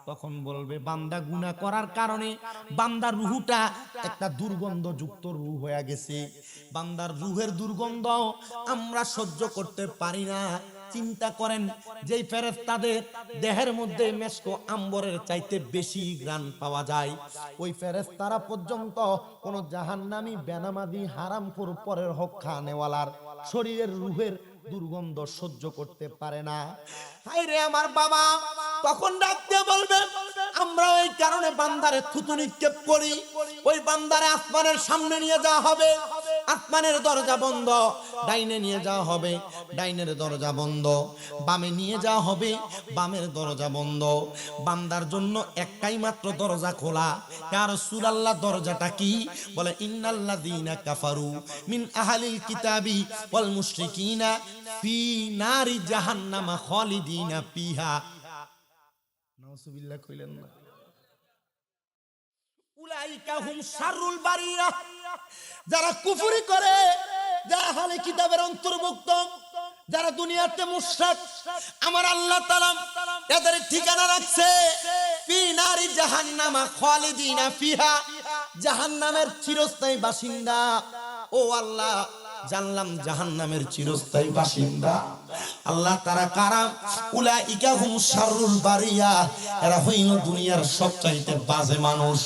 তখন বলবে, বান্দা গুনাহ করার কারণে বান্দার রূহটা একটা দুর্গন্ধযুক্ত রূহ হয়ে গেছে। বান্দার রূহের দুর্গন্ধ আমরা সহ্য করতে পারি না। চিন্তা করেন, যেই ফেরেশতাদের দেহের মধ্যে মেশকো আম্বরের চাইতে বেশি ঘ্রাণ পাওয়া যায়, ওই ফেরেশতারা পর্যন্ত কোন জাহান্নামী বেনামাজি হারামখোর পরের হক খানেওয়ালার শরীরের রূহের দুর্গন্ধ সহ্য করতে পারে না। হায় রে আমার বাবা, তখন ডাকতে বলবে, আমরা ওই কারণে বান্দারে থুতু নিক্ষেপ করি। ওই বান্দারে আসমানের সামনে নিয়ে যাওয়া হবে, আসমানের দরজা বন্ধ, ডাইনে নিয়ে যাওয়া হবে, ডাইনের দরজা বন্ধ, বামে নিয়ে যাওয়া হবে, বামের দরজা বন্ধ। বান্দার জন্য একটাই মাত্র দরজা খোলা। ইয়া রাসূলুল্লাহ, দরজাটা কি? বলে, ইন্নাল্লাযীনা কাফারু মিন আহলিল কিতাবি ওয়াল মুশরিকিনা ফি নারি জাহান্নামা খালিদিনা ফিহা। নাউযুবিল্লাহ কইলেন না? উলাইকা হুম শাররুল বারিয়া, যারা কুফরি করে, যারা আহলে কিতাবের অন্তর্ভুক্ত, যারা দুনিয়াতে মুশরিক, আমার আল্লাহ তাআলা এদের ঠিকানা রাখছে ফি নারি জাহান্নামা খালিদিনা ফিহা, জাহান্নামের চিরস্থায়ী বাসিন্দা। ও আল্লাহ, জানলাম জাহান্নামের চিরস্থায়ী বাসিন্দা। আল্লাহ তারা কারা? উলাইকা হুম শাররুল বারিয়া, এরা হইল দুনিয়ার সবচাইতে বাজে মানুষ,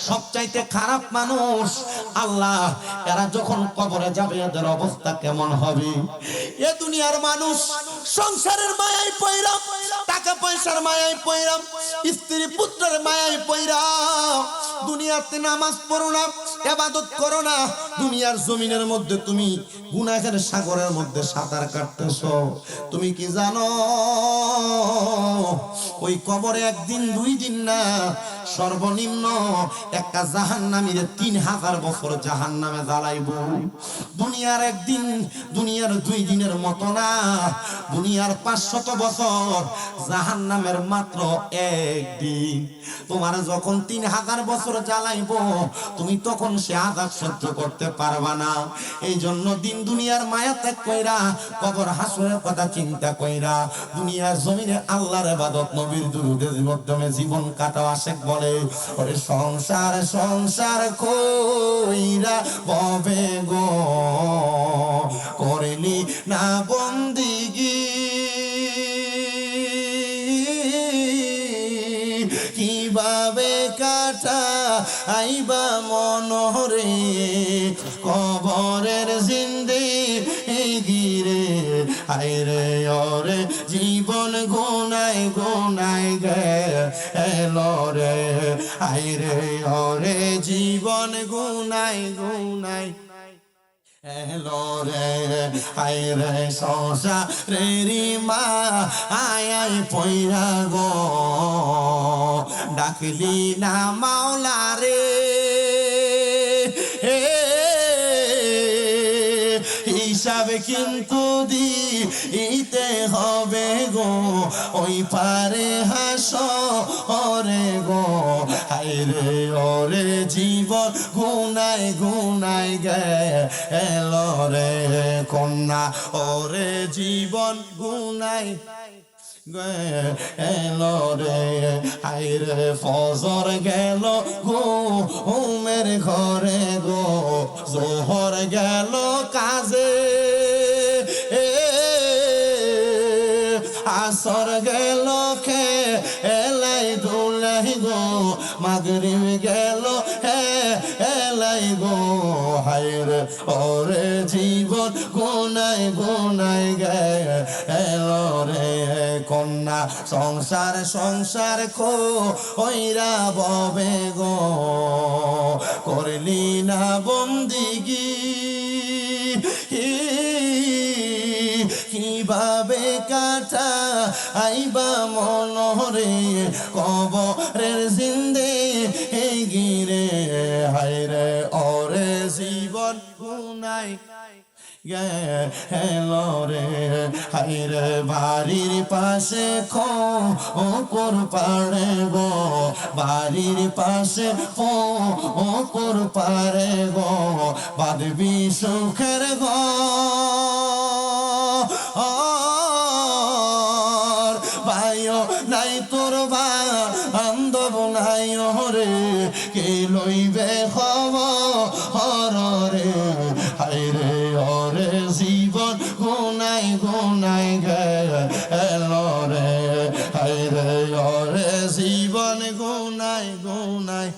সবচাইতে খারাপ মানুষ। আল্লাহ, এরা যখন কবরে যাবে এদের অবস্থা কেমন হবে? এ দুনিয়ার মানুষ সংসারের মায়ায় পয়রা, টাকা পয়সার মায়ায় পয়রা, স্ত্রী পুত্রের মায়ায় পয়রা দুনিয়াতে নামাজ পড়ো না, ইবাদত করো না, দুনিয়ার জমিনের মধ্যে তুমি গুনাহের সাগরের মধ্যে সাঁতার কাটতেছো। তুমি কি জানো ওই কবরে একদিন দুই দিন না, সর্বনিম্ন একটা জাহান্নামীর 3000 বছর জাহান্নামে জ্বালাইব। দুনিয়ার একদিন, দুনিয়ার 2 দিনের মতো না, দুনিয়ার 500 বছর, জাহান্নামের মাত্র একদিন। তোমার যখন 3000 বছর জ্বালাইব, তুমি তখন সে আযাব সহ্য করতে পারবা না। এই জন্য দিন দুনিয়ার মায়া ত্যাগ কইরা, কবর হাসরের কথা চিন্তা কইরা, দুনিয়ার জমিনে আল্লাহর ইবাদত নবীর দুরূদের মাধ্যমে জীবন কাটাও। আশেক বলে, ওরে সংসার সংসার কইরা ববে গো, করলি না বন্দিগি, কিভাবে কাটা আইবা মনরে, কবরের জিন্দেগি রে, আইরে ওরে জীবন গুনায় গুনায় গেল রে, আইরে ওরে জীবন গুনায় গুনায় এলো রে, আইরে সংসারেরি মা আয় পয়রা গো, ডাকলি না মাওলা রে, হিসাবে কিন্তু দিতে হবে গো, ওই পারে হাসরে গো, হায়রে ওরে জীবন গুনায় গুনায় গেল রে, কন্যা ওরে জীবন গুনায় গেল রে, হায়রে ফজর গেল গো ঘুমের ঘরে গো, জোহর গেল কাজে, আসর গেল খেলাই ধুলাই গো, মাগরিব গেল এলাই গো, হায়রে ওরে জীবন গুনায় গুনায় গেল রে, কন্যা সংসার সংসার কইরা ববে গো, করলি না বন্দিগি, কিভাবে কাটা আইবা মনরে, কবরের জিন্দেগি রে, হায়রে ওরে জীবন গুনায় গেল রে, হায়রে বাড়ির পাশে খোকর পাড়ে গো, বাড়ির পাশে খোকর পাড়ে গো, বাঁধবি সুখের গো, ভাইও নাই তোর বান্ধব নাই রে, কে লইবে খবর রে, হায়রে ওরে জীবন গুনায় গুনায় গেল রে, হায়রে ওরে জীবন গুনায় গুনায়।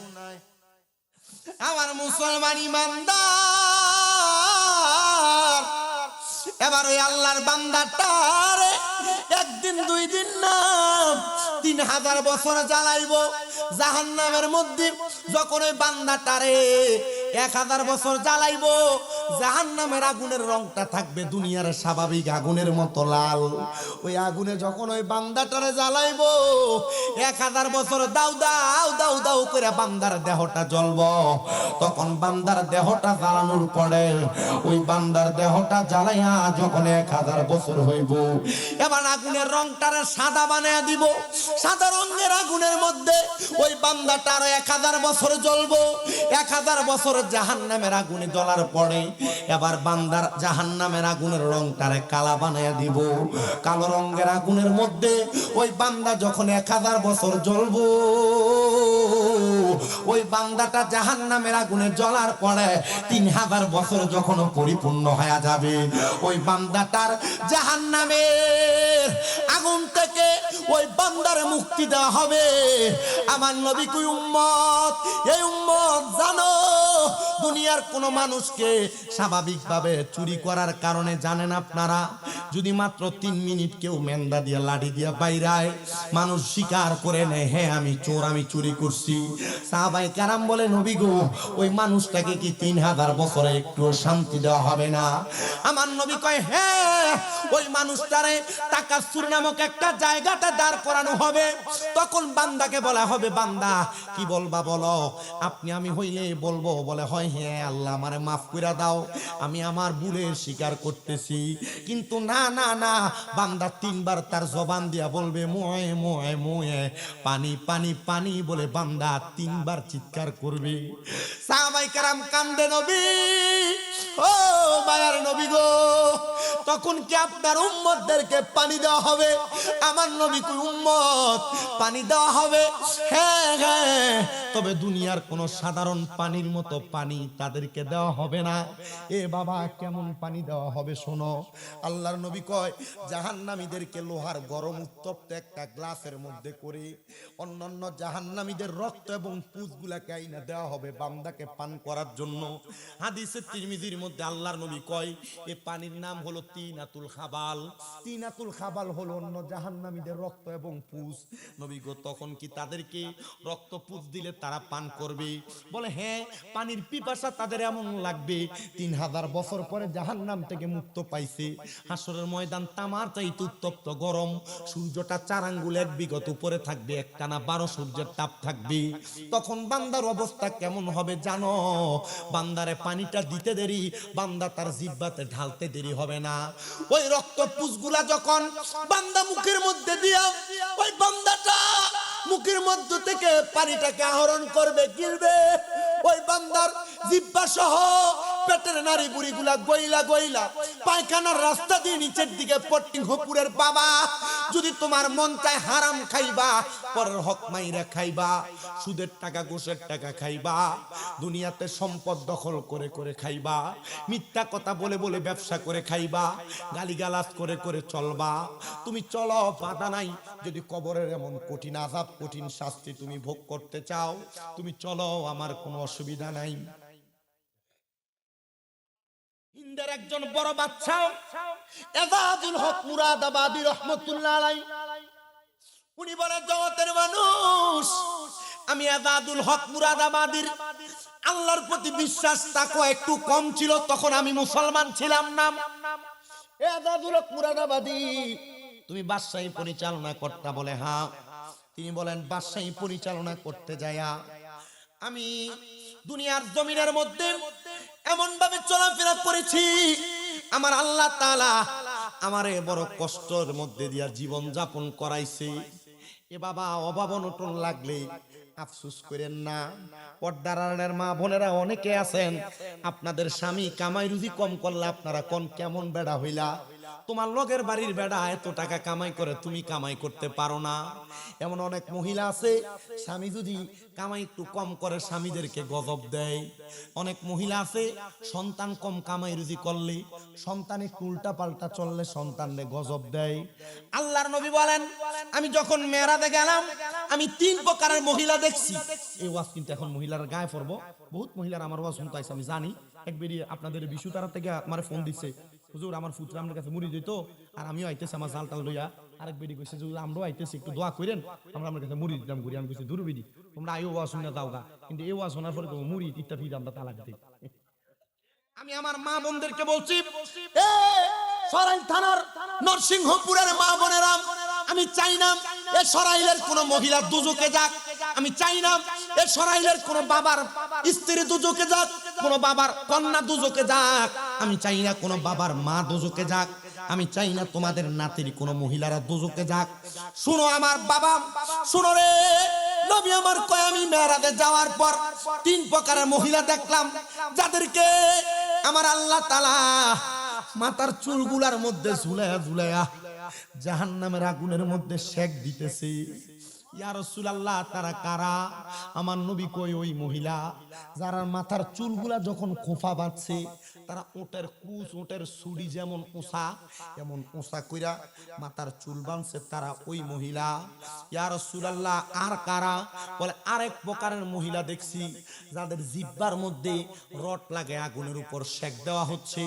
আমার মুসলমান ইমানদার, এবার ওই আল্লাহর বান্দাটার একদিন দুই দিন না 3000 বছর জ্বালাইব জাহান্নামের মধ্যে। যখন ওই বান্দাটারে 1000 বছর জ্বালাইব, জাহান্নামের আগুনের রংটা থাকবে দুনিয়ার স্বাভাবিক আগুনের মতো লাল। ওই আগুনে যখন ওই বান্দাটারে জ্বালাইব, 1000 বছর দাউ দাউ দাউ দাউ করে বান্দার দেহটা জ্বলব। তখন বান্দার দেহটা জ্বালানোর পরে ওই বান্দার দেহটা জ্বালাইয়া যখন 1000 বছর হইব, এবার আগুনের রংটারে সাদা বানায়া দিব। সাদা রঙের আগুনের মধ্যে ওই বান্দাটার 1000 বছর জ্বলবো। 1000 বছর জাহান্নামের আগুনে জ্বলার পরে এবার বান্দার জাহান্নামের আগুনের রংটারে কালা বানাইয়া দিব। কালো রঙের আগুনের মধ্যে ওই বান্দা যখন 1000 বছর জ্বলবো, ওই বান্দাটা জাহান্নামের আগুনে জ্বলার পরে 3000 বছর যখন পরিপূর্ণ হয়ে যাবে, ওই বান্দাটার জাহান্নামের আগুন থেকে ওই বান্দার মুক্তি দেওয়া হবে। আমার নবী কই উম্মত, এই উম্মত জানো, দুনিয়ার কোন মানুষকে স্বাভাবিকভাবে চুরি করার কারণে জানেন আপনারা, যদি মাত্র 3 মিনিট কেউ মেন্দা দিয়া লাঠি দিয়া বাইরায়, মানুষ স্বীকার করে নেয় হ্যাঁ আমি চোর, আমি চুরি করছি। সাহাবায়ে কেরাম বলে নবী গো, ওই মানুষটাকে কি 3000 বছরে একটু শান্তি দেওয়া হবে না? আমার নবী কয় হ্যাঁ, ওই মানুষটারে তাকাসসুর নামক একটা জায়গাতে দাঁড় করানো হবে। তখন বান্দাকে বলা হবে বান্দা কি বলবা বলো। আপনি আমি হইলে বলবো, বলে হয় হ্যাঁ আল্লাহ আমারে মাফ কইরা দাও, আমি আমার ভুলের স্বীকার করতেছি। কিন্তু না না না, বান্দা 3 বার তার জবান দিয়া বলবে মোয়ে মোয়ে মোয়ে, পানি পানি পানি বলে বান্দা 3 বার চিৎকার করবে। সাহাবায়ে কেরাম কান্দে নবী, ও মায়ার নবী গো, তখন কি আপনার উম্মতদেরকে পানি দেওয়া হবে? আমার নবী কই উম্মত পানি দেওয়া হবে, হ্যাঁ হ্যাঁ, তবে দুনিয়ার কোন সাধারণ পানির মতো পানি তাদেরকে দেওয়া হবে না। এ বাবা কেমন পানি দেওয়া হবে শোনো। আল্লাহর নবী কয় জাহান্নামীদেরকে লোহার গরম উত্তপ্ত একটা গ্লাসের মধ্যে করে অন্যান্য জাহান্নামীদের রক্ত এবং পুঁজগুলাকে আইনা দেওয়া হবে বান্দাকে পান করার জন্য। হাদিসে তিরমিজির মধ্যে আল্লাহর নবী কয় এই পানির নাম হলো তিনাতুল খাবাল। তিনাতুল খাবাল হলো অন্য জাহান্নামীদের রক্ত এবং পুঁজ। নবী গো তখন কি তাদেরকে রক্ত পুঁজ দিলে তারা পান করবে? বলে হ্যাঁ, পানির পিপাসা তাদের এমন লাগবে 3000 বছর পরে জাহান্নাম থেকে মুক্ত পাইছে। হাসরের ময়দান তামার চাইতে উত্তপ্ত গরম, সূর্যটা 4 আঙ্গুল 1 বিঘত উপরে থাকবে, একটানা 12 সূর্যের তাপ থাকবে। তখন বান্দার অবস্থা কেমন হবে জানো? বান্দারে পানিটা দিতে দেরি, বান্দা তার জিহ্বাতে ঢালতে দেরি হবে না। ওই রক্ত পুঁজগুলা যখন বান্দা মুখের মধ্যে দিয়া ওই বান্দাটা মুখের মধ্য থেকে পানিটাকে আহরণ করবে, গিলবে, ওই বান্দার জিহ্বা সহ পেটের নারী বুড়িগুলা গইলা গইলা পায়খানার রাস্তা দিয়ে নিচের দিকে পট্টি হপুরের বাবা, যদি তোমার মন চায় হারাম খাইবা, পরের হক মাইরা খাইবা, সুদের টাকা ঘুষের টাকা খাইবা, দুনিয়াতে সম্পদ দখল করে করে খাইবা, মিথ্যা কথা বলে বলে ব্যবসা করে খাইবা, গালিগালাজ করে করে চলবা, তুমি চলো বাধা নাই। যদি কবরের এমন কঠিন আযাব কঠিন শাস্তি তুমি ভোগ করতে চাও, তুমি চলো, আমার কোনো অসুবিধা নাই। হিন্দের একজন বড় বাদশা এজাজুল হক মুরাদাবাদী রাহমাতুল্লাহ আলাইহি, উনি বলে জগতের মানুষ, আমি এজাজুল হক মুরাদাবাদীর আল্লাহর প্রতি বিশ্বাস তাকওয়া একটু কম ছিল, তখন আমি মুসলমান ছিলাম না। এজাজুল হক মুরাদাবাদী তুমি বাদশাহী পরিচালনা করতে? বলে হ্যাঁ। তিনি বলেন বাদশাহী পরিচালনা করতে যায়া আমি দুনিয়ার জমিনের মধ্যে এমন ভাবে চলাফেরা করেছি, আমার আল্লাহ তাআলা আমারে বড় কষ্টের মধ্যে দিয়া জীবন যাপন করাইছে। এ বাবা অভাব অনটন লাগলে আফসোস করেন না। পর্দার আড়ালের মা বোনেরা অনেকে আছেন, আপনাদের স্বামী কামাই রুজি কম করলে আপনারা কোন কেমন বেড়া হইলা, তোমার লগের বাড়ির বেড়া এত টাকা কামাই করে তুমি কামাই করতে পারো না। এমন অনেক মহিলা আছে, স্বামী যদি কামাই একটু কম করে স্বামীদেরকে গজব দেয়। অনেক মহিলা আছে সন্তান কম কামাই রুজি করলে, সন্তান একটু উল্টা পাল্টা চললে সন্তানরে গজব দেয়। আল্লাহর নবী বলেন আমি যখন মেরাজে গেলাম আমি 3 প্রকারের মহিলা দেখছি। এই ওয়াজ কিন্তু এখন মহিলার গায়ে পড়বো, বহুত মহিলার আমার ওয়াজ শুনতে আইছে আমি জানি। একবারই আপনাদের বিশুতারা থেকে আমার ফোন দিচ্ছে, হুজুর আমার পুত্র আমার কাছে মুড়ি দিত আর আমিও আইতেছি আমার জালটাল লইয়া। আরেক বেডি কইছে যে আমরাও আইতেছি, একটু দোয়া করেন, আমরা আমার কাছে মুড়ি দিতাম ঘুরি। আমি কইছি দূর বেডি, তোমরা আইও ওয়াজ শুনে যাও গা, কিন্তু এই ওয়াজ শোনার পরে তোমার মুড়ি ইত্যাদি ফিরে আমরা তালাক দিই। আমি আমার মা বোনদেরকে বলছি, এ সরাইল থানার নরসিংহপুরের মা বোনেরা, আমি চাই না এ সরাইলের কোন মহিলা দুজকে যাক, আমি চাই না এ সরাইলের কোন বাবার স্ত্রী দুজকে যাক, কোন বাবার কন্যা দুজকে যাক, আমি চাই না কোন বাবার মা দুজকে যাক, আমি চাই না তোমাদের নাতির কোন মহিলারা দুজকে যাক। শুনো আমার বাবা, শুনো রে, নবী আমার কয় আমি মেরাজে যাওয়ার পর 3 প্রকারের মহিলা দেখলাম, যাদেরকে আমার আল্লাহ তাআলা মাথার চুলগুলার মধ্যে ঝুলায়া ঝুলায়া জাহান্নামের আগুনের মধ্যে সেক দিতেছে। ইয়া রাসূলুল্লাহ, তারা কারা? আমার নবী কই ওই মহিলা যারা মাথার চুলগুলা যখন খোফা বাঁধছে, তারা ওটের কুচ, ওটের ছুরি যেমন ওসা, এমন ওসা কইরা মাথার চুল বাঁধছে, তারা ওই মহিলা। ইয়া রাসূলুল্লাহ, আর কারা? বলে আরেক প্রকারের মহিলা দেখছি যাদের জিহ্বার মধ্যে রড লাগে আগুনের উপর সেক দেওয়া হচ্ছে।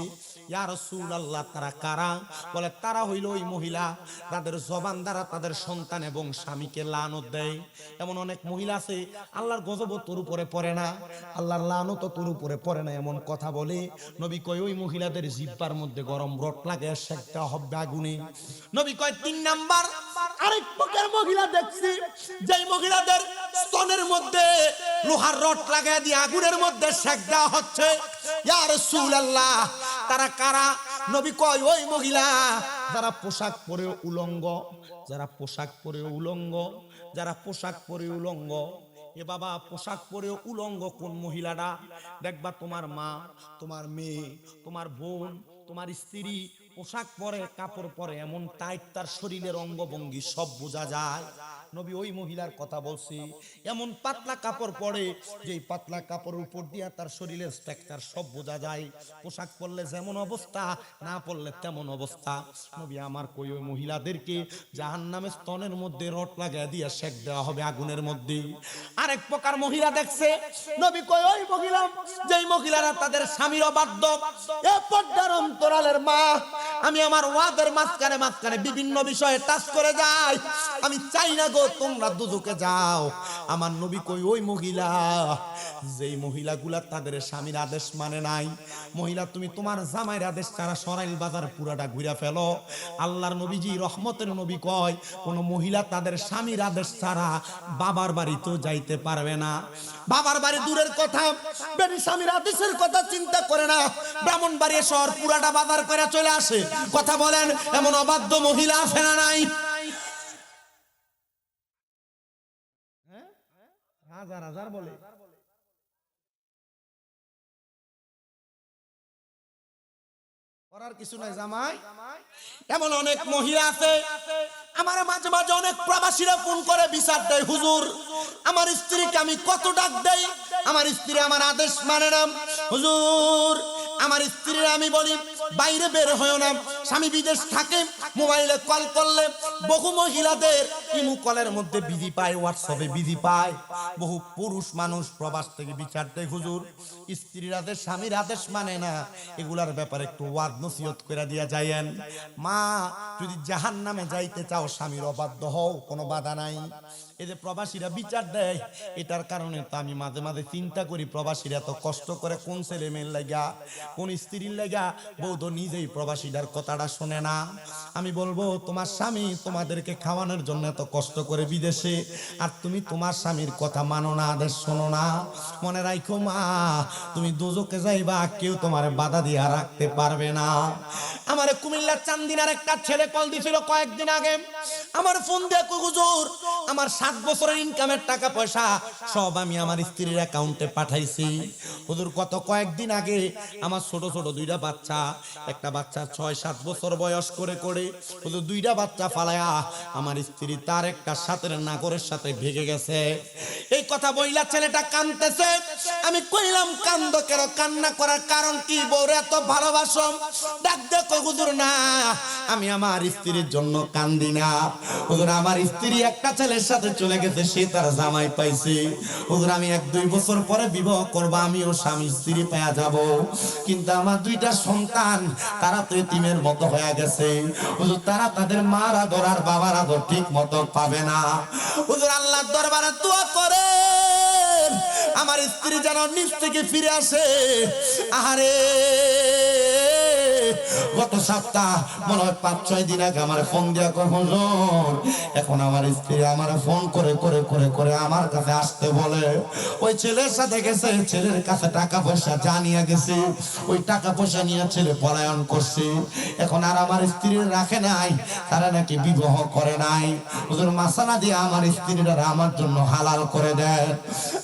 ইয়া রাসূলুল্লাহ, তারা কারা? বলে তারা হইল ওই মহিলা তাদের জবান দ্বারা তাদের সন্তান এবং স্বামীকে লানত দেয়। এমন অনেক মহিলা আছে আল্লাহর গজব তোর উপরে পড়ে না, আল্লাহর লানত তোর উপরে পড়ে না, এমন কথা বলে। নবী কয় ওই মহিলাদের জিহ্বার মধ্যে গরম রড লাগে, সেক দেওয়া হবে আগুনে। নবী কয় ৩ নাম্বার আরেক প্রকার মহিলা দেখছি, যেই মহিলাদের স্তনের মধ্যে লোহার রড লাগায় দিয়ে আগুনের মধ্যে সেক দেওয়া হচ্ছে। ইয়া রাসূলুল্লাহ, তারা কারা? নবী কয় ওই মহিলা যারা পোশাক পরে উলঙ্গ, যারা পোশাক পরে উলঙ্গ, যারা পোশাক পরে উলঙ্গ। এ বাবা, পোশাক পরে উলঙ্গ কোন মহিলাটা? দেখবা তোমার মা, তোমার মেয়ে, তোমার বোন, তোমার স্ত্রী পোশাক পরে, কাপড় পরে, এমন টাইট তার শরীরের অঙ্গভঙ্গি সব বোঝা যায়। নবী ওই মহিলার কথা বলছি, এমন পাতলা কাপড় পরে যেই পাতলা কাপড়ের উপর দিয়া তার শরীরের স্ট্রাকচার সব বোঝা যায়। পোশাক পরলে যেমন অবস্থা, না পরলে তেমন অবস্থা। নবী আমার কই ওই মহিলাদেরকে জাহান্নামের স্তনের মধ্যে রড লাগায় দিয়ে সেক দেওয়া হবে আগুনের মধ্যে। আরেক প্রকার মহিলা দেখছে, নবী কই ওই মহিলা যেই মহিলারা তাদের স্বামীর অবাধ্য। এ পর্দার অন্তরালের মা, আমি আমার ওয়াদের মাঝখানে মাঝখানে বিভিন্ন বিষয়ে টাচ করে যাই, আমি চাই না গো তোমরা দুজকে যাও। আমার নবী কই ওই মহিলা যেই মহিলাগুলা তাদের স্বামীর আদেশ মানে নাই। মহিলা, তুমি তোমার জামাইয়ের আদেশ ছাড়া সরাইল বাজার পুরাটা ঘুরে ফেলো। আল্লাহর নবীজি রহমতের নবী কয় কোন মহিলা তাদের স্বামীর আদেশ ছাড়া বাবার বাড়িতেও যাইতে পারবে না। বাবার বাড়ি দূরের কথা, বেটি স্বামীর আদেশের কথা চিন্তা করে না, ব্রাহ্মণবাড়িয়া শহর পুরাটা বাজার করে চলে আসে। কথা বলেন, এমন অবাধ্য মহিলা আছে না নাই? হাজার হাজার বলে। করার কিছু নাই জামাই। এমন অনেক মহিলা আছে, আমার মাঝে মাঝে অনেক প্রবাসীরা ফোন করে বিচার দেয়, হুজুর আমার স্ত্রীকে আমি কত ডাক দেই, আমার স্ত্রী আমার আদেশ মানে না। হুজুর আমার স্ত্রীর আমি বলি বাইরে বের হয় না, স্বামী বিদেশ থাকে, মোবাইলে কল করলে বহু মহিলাদের ইমু কলের মধ্যে বিধি পায়, হোয়াটসঅ্যাপে বিধি পায়। বহু পুরুষ মানুষ প্রবাস থেকে বিচার দেয়, হুজুর স্ত্রীর আদেশ স্বামীর আদেশ মানে না, এগুলার ব্যাপারে একটু ওয়াজ নসিহত করে দিয়া যায়েন। মা, যদি জাহান্নামে যাইতে চাও স্বামীর অবাধ্য হও, কোনো বাধা নাই। এই যে প্রবাসীরা বিচার দেয়, এটার কারণে তো আমি মাঝে মাঝে চিন্তা করি প্রবাসীরা এত কষ্ট করে কোন ছেলে মেয়ের লাগা, কোন স্ত্রীর লাগা। বৌদ্ধ নিজেই প্রবাসীদের কথাটা শোনে না। আমি বলবো তোমার স্বামী তোমাদেরকে খাওয়ানোর জন্য এত কষ্ট করে বিদেশে, আর তুমি তোমার স্বামীর কথা মানো না, আদেশ শোনো না। মনে রাখো মা, তুমি দোজকে যাইবা, কেউ তোমার বাধা দিয়ে রাখতে পারবে না। আমার কুমিল্লার চান্দিনার একটা ছেলে কল দিছিল কয়েকদিন আগে, আমার ফোন দিয়ে হুজুর আমার 7 বছরের ইনকামের টাকা পয়সা সব আমি আমার স্ত্রীর অ্যাকাউন্টে পাঠাইছি। হুজুর কত কয়েকদিন আগে আমার ছোট ছোট 2টা বাচ্চা, একটা বাচ্চা 6-7 বছর বয়স করে হুজুর 2টা বাচ্চা ফালায়া আমার স্ত্রী তার একটা সাথের নাগরের সাথে ভেগে গেছে। এই কথা বইলা ছেলেটা কাঁদতেছে। আমি কইলাম কান্দ কেন, কান্না করার কারণ কি? বউরে এত ভালোবাসো। ডাক দেখো হুজুর, না আমি আমার স্ত্রীর জন্য কান্দি না হুজুর, আমার স্ত্রী একটা ছেলের সাথে চলে গেছে, সে তার জামাই পাইছে। হুজুর আমি 1-2 বছর পরে বিবাহ করব, আমিও স্বামী স্ত্রী পাওয়া যাব, কিন্তু আমার 2টা সন্তান তারা তো এতিমের মতো হয়ে গেছে। হুজুর তারা তাদের মার আদর আর বাবার আদর ঠিক মতো পাবে না। হুজুর আল্লাহর দরবারে দোয়া করেন আমার স্ত্রী যেন নিজ থেকে ফিরে আসে। আহারে গত সপ্তাহ মনে হয় 5-6 দিন আগে আমার ফোন দিয়া কয় হুজুর এখন আমার স্ত্রী আমার ফোন করে করে করে করে আমার কাছে আসতে বলে। ওই ছেলের সাথে গেছে, ছেলের কাছে টাকা পয়সা জানিয়ে গেছে, ওই টাকা পয়সা নিয়ে ছেলে পলায়ন করছে। এখন আর আমার স্ত্রীর রাখে নাই, তারা নাকি বিবাহ করে নাই। হুজুর মাসালা দিয়ে আমার স্ত্রীরা আমার জন্য হালাল করে দেয়।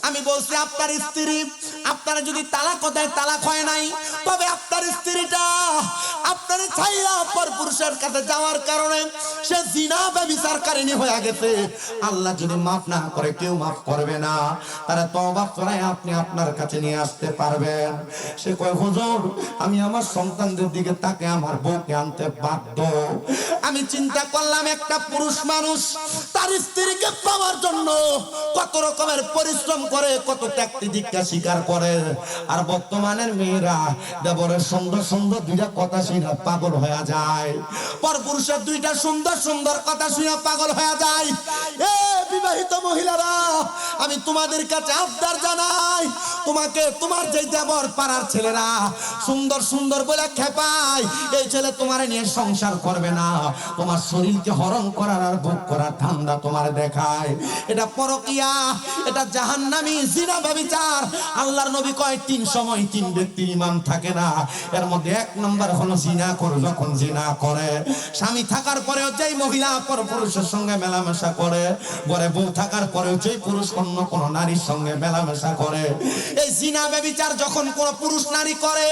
আমি বলছি আপনার স্ত্রী আপনারা যদি তালাক দেয়, তালাক হয় নাই, তবে আপনার স্ত্রীটা আপনার ছাইরা পর পুরুষের কাছে যাওয়ার কারণে সে জিনা ব্যভিচারকারিনী হয়ে গেছে। আল্লাহ যদি মাফ না করে, কেউ মাফ করবে না, তারা তওবা করে আপনি আপনার কাছে নিয়ে আসতে পারবেন। সে কয়, হুজুর আমি আমার সন্তানদের দিকে তাকে আমার বউকে আনতে বাধ্য। আমি চিন্তা করলাম, একটা পুরুষ মানুষ তার স্ত্রীকে পাওয়ার জন্য কত রকমের পরিশ্রম করে, কত ত্যাগ তিতিক্ষা স্বীকার করে। আর বর্তমানের মেয়েরা দেবরের সুন্দর সুন্দর দুইটা কথা শুনে পাগল হয়ে যায়, পর পুরুষের দুইটা সুন্দর সুন্দর কথা শুনে পাগল হয়ে যায়। এ বিবাহিত মহিলারা, আমি তোমাদের কাছে আবদার জানাই, তোমাকে তোমার যে দেবর পাড়ার ছেলেরা সুন্দর সুন্দর বলে খেপায়, এই ছেলে তোমার নিয়ে সংসার করবে না, তোমার শরীরকে হরণ করার আর ভোগ করার ঠান্ডা তোমার দেখায়। এটা পরকিয়া, এটা জাহান্নামী জিনা ব্যভিচার। আল্লাহর নবী কয়, 3 সময় 3 ব্যক্তির ঈমান থাকে না। এর মধ্যে 1 নাম্বার হলো জিনা করে। যখন জিনা করে, স্বামী থাকার পরেও যেই মহিলা পর পুরুষের সঙ্গে মেলামেশা করে, ঘরে বউ থাকার পরেও যেই পুরুষ অন্য কোন নারীর সঙ্গে মেলামেশা করে, এই জিনা ব্যভিচার যখন কোন পুরুষ নারী করে,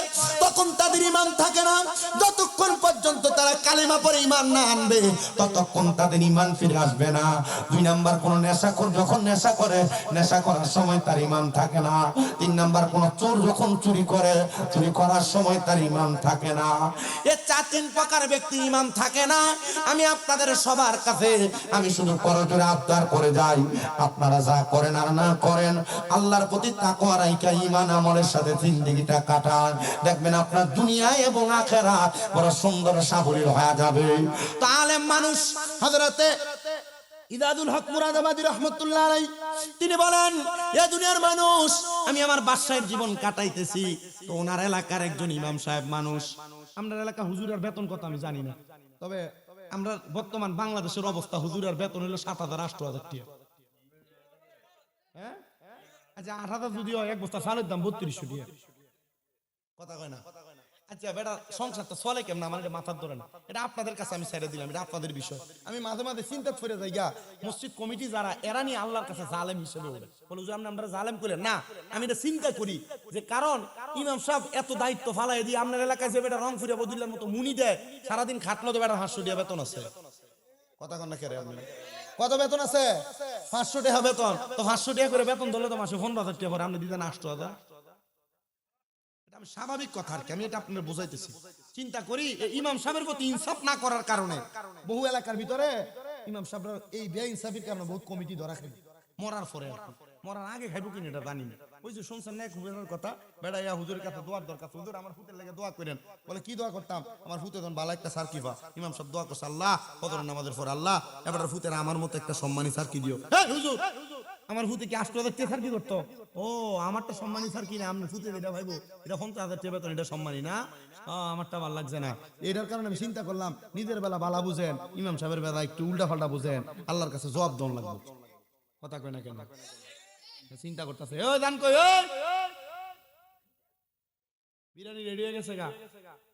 তখন তাদের ঈমান থাকে না। যতক্ষণ পর্যন্ত তারা কালেমা পড়ে ঈমান না আনবে, ততক্ষণ তাদের ঈমান ফিরে আসবে না। 2 নাম্বার কোন নেশাখোর যখন নেশা করে, নেশা করার সময় তার ঈমান থাকে না। 3 নাম্বার কোন চোর যখন চুরি করে, চুরি করার সময় তার ঈমান থাকে না। এই 4-3 প্রকার ব্যক্তি ঈমান থাকে না। আমি আপনাদের সবার কাছে আমি শুধু করজোরে আবদার করে যাই, আপনারা যা করেন আর না করেন, আল্লাহর প্রতি তাকওয়া রাখা ঈমান আমলের সাথে জিন্দেগিটা কাটান, দেখবেন আপনার দুনিয়া এবং আখিরাত বড় সুন্দর সাবলীল হয়ে যাবে। তো আলেম মানুষ হযরতে ইদাদুল হক মুরাদাবাদী রাহমাতুল্লাহ আলাইহি তিনি বলেন, এ দুনিয়ার মানুষ, আমি আমার বাসায় জীবন কাটাইতেছি, তো ওনার এলাকার একজন ইমাম সাহেব মানুষ। আমাদের এলাকা হুজুরের বেতন কত আমি জানি না, তবে আমরা বর্তমান বাংলাদেশের অবস্থা, হুজুরের বেতন হলো 7,000-8,000 টাকা। হ্যাঁ, আচ্ছা 8,000 যদি হয়, এক বস্তা চালের দাম 3200 টাকা। কথা কয় না? আচ্ছা বেটা, সংসারটা চলে কেমন আমার এটা মাথার ধরে না। এটা আপনাদের কাছে আমি ছেড়ে দিলাম, এটা আপনাদের বিষয়। আমি মাঝে মাঝে চিন্তা করে যাই, মসজিদ কমিটি যারা, এরা নিয়ে আল্লাহর কাছে জালেম হিসেবে ওঠে, বলে যে আমরা জালেম করে না। আমি এটা চিন্তা করি যে, কারণ ইমাম সাহেব এত দায়িত্ব ফালাই দিয়ে আপনার এলাকায় যে বেটা রংপুরে বদুল্লার মতো মুনি দেয়, সারাদিন খাটলো তো বেটা 500 টাকা বেতন আছে। কথা কন না কেরে আপনি? কত বেতন আছে? 500 টাকা বেতন। তো 500 টাকা করে বেতন ধরলে তো মাসে 15,000 টাকা করে, আপনি দিতেন 8,000। স্বাভাবিক কথা আর কি, আমি এটা আপনাদের বোঝাইতেছি। চিন্তা করি ইমাম সাহেবের প্রতি ইনসাফ না করার কারণে বহু এলাকার ভিতরে ইমাম সাহেবরা এই বেইনসাফির কারণে বহুত কমিটি ধরা খেলে মরার পরে, মরার আগে খাইব কিনা এটা জানি না। ওই যে শুনছেন না হুজুরের কথা, বেড়া ইয়া হুজুরের কাছে দোয়ার দরকার, হুজুর আমার ফুতের লেগে দোয়া করেন। বলে কি দোয়া করতাম? আমার ফুতে তখন ভালো একটা সার কিবা। ইমাম সাহেব দোয়া করছে, আল্লাহ ফজর নামাজের পর আল্লাহ এবার ফুতের আমার মতো একটা সম্মানী সার কি দিও। হ্যাঁ হুজুর, আমার ফুতে কি 8,000 টাকা সার কি করতো? ও আমারটা সম্মানী সার কি না, আমি ফুতে এটা ভাইবো এটা 50,000 টাকা বেতন, এটা সম্মানী না, আমারটা ভালো লাগছে না। এটার কারণে আমি চিন্তা করলাম, নিজের বেলা বালা বুঝেন, ইমাম সাহেবের বেলা একটু উল্টা পাল্টা বুঝেন, আল্লাহর কাছে জবাব দেওয়া লাগবে। কথা কয় না কেন? চিন্তা করতেছে, ও জান কই, ওই বিরিয়ানি রেডি হয়ে গেছে গা,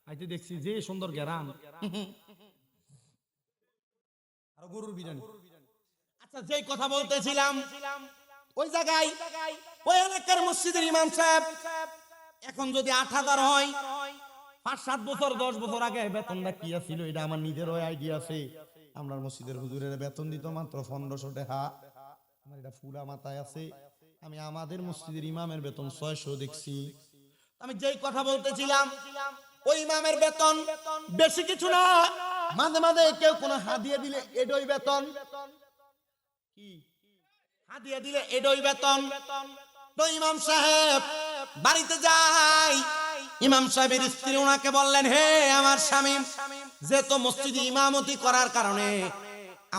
আইতে দেখছি যে সুন্দর গেরান, আর গরুর বিরিয়ানি। আচ্ছা, যেই কথা বলতেছিলাম, ওই জায়গায় ওই এলাকার মসজিদের ইমাম সাহেব এখন যদি 8,000 হয়, 5-7 বছর 10 বছর আগে বেতনটা কি ছিল, এটা আমার নিজের ওই আইডিয়া আছে। আমরা মসজিদের হুজুরের বেতন দিত মাত্র 1500 টাকা, আমার এটা ফুলা মাথায় আছে। আমি আমাদের মসজিদের ইমামের বেতন 600 দেখছি। আমি যেই কথা বলতেছিলাম, ওই ইমামের বেতন বেশি কিছু না, মাঝে মাঝে কেউ কোনো হাদিয়া দিলে এডই বেতন, কি হাদিয়া দিলে এডই বেতন। তো ইমাম সাহেব বাড়িতে যাই, ইমাম সাহেবের স্ত্রী ওনাকে বললেন, হে আমার স্বামী, যে তো মসজিদে ইমামতি করার কারণে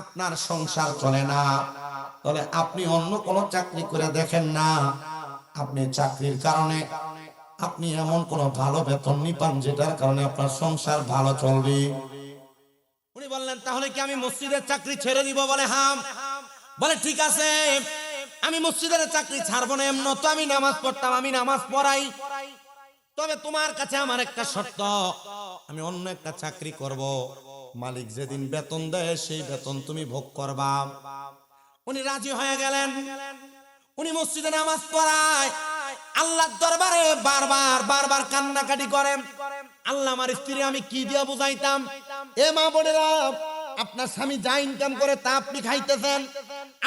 আপনার সংসার চলে না, তাহলে আপনি অন্য কোন চাকরি করে দেখেন না। আপনি চাকরির কারণে আপনি এমন কোন ভালো বেতন পান যেটার কারণে আপনার সংসার ভালো চলবে। উনি বললেন, তাহলে কি আমি মসজিদের চাকরি ছেড়ে দিব? বলে হ্যাঁ। বলে ঠিক আছে, আমি মসজিদের চাকরি ছাড়বো না, এমন তো আমি নামাজ পড়তাম, আমি নামাজ পড়াই, তবে তোমার কাছে আমার একটা শর্ত, আমি অন্য একটা চাকরি করব, মালিক যেদিন বেতন দেয় সেই বেতন তুমি ভোগ করবা। উনি রাজি হয়ে গেলেন। উনি মসজিদে নামাজ পড়ায় আল্লাহর দরবারে বারবার বারবার কান্নাকাটি করে, আল্লাহ আমার স্ত্রী আমি কি দিয়া বুঝাইতাম। এ মা বোনেরা, আপনার স্বামী যা ইনকাম করে তা আপনি খাইতেছেন,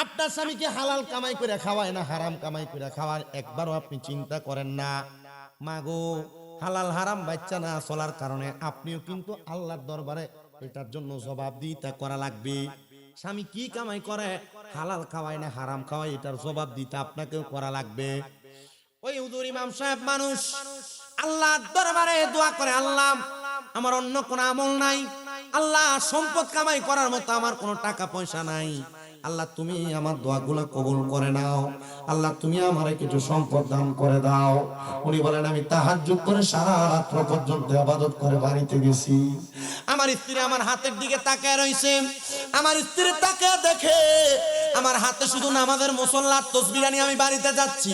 আপনার স্বামীকে হালাল কামাই করে খাওয়ায় না হারাম কামাই করে খাওয়ায়, একবারও আপনি চিন্তা করেন না। মাগো, হালাল হারাম বাচ্চা না চলার কারণে আপনিও কিন্তু আল্লাহর দরবারে এটার জন্য জবাবদিহিতা করা লাগবে। স্বামী কি কামাই করে, হালাল খাওয়ায় না হারাম খাওয়ায়, এটার জবাব দিতে আপনাকেও করা লাগবে। ওই হুজুর ইমাম সাহেব মানুষ আল্লাহর দরবারে দোয়া করে, আল্লাহ আমার অন্য কোনো আমল নাই, আল্লাহ সম্পদ কামাই করার মতো আমার কোনো টাকা পয়সা নাই, আল্লাহ তুমি আমার দোয়াগুলো কবুল করে নাও, আল্লাহ তুমি আমারে কিছু সম্পদ দান করে দাও। উনি বলেন আমি তাহাজ্জুদ করে সারা রাত পর্যন্ত ইবাদত করে বাড়িতে গেছি, আমার স্ত্রী আমার হাতের দিকে তাকিয়ে রইছে, আমার স্ত্রী তাকিয়ে দেখে আমার হাতে শুধু নামাজের মুসল্লার তাসবিহ নিয়ে আমি বাড়িতে যাচ্ছি।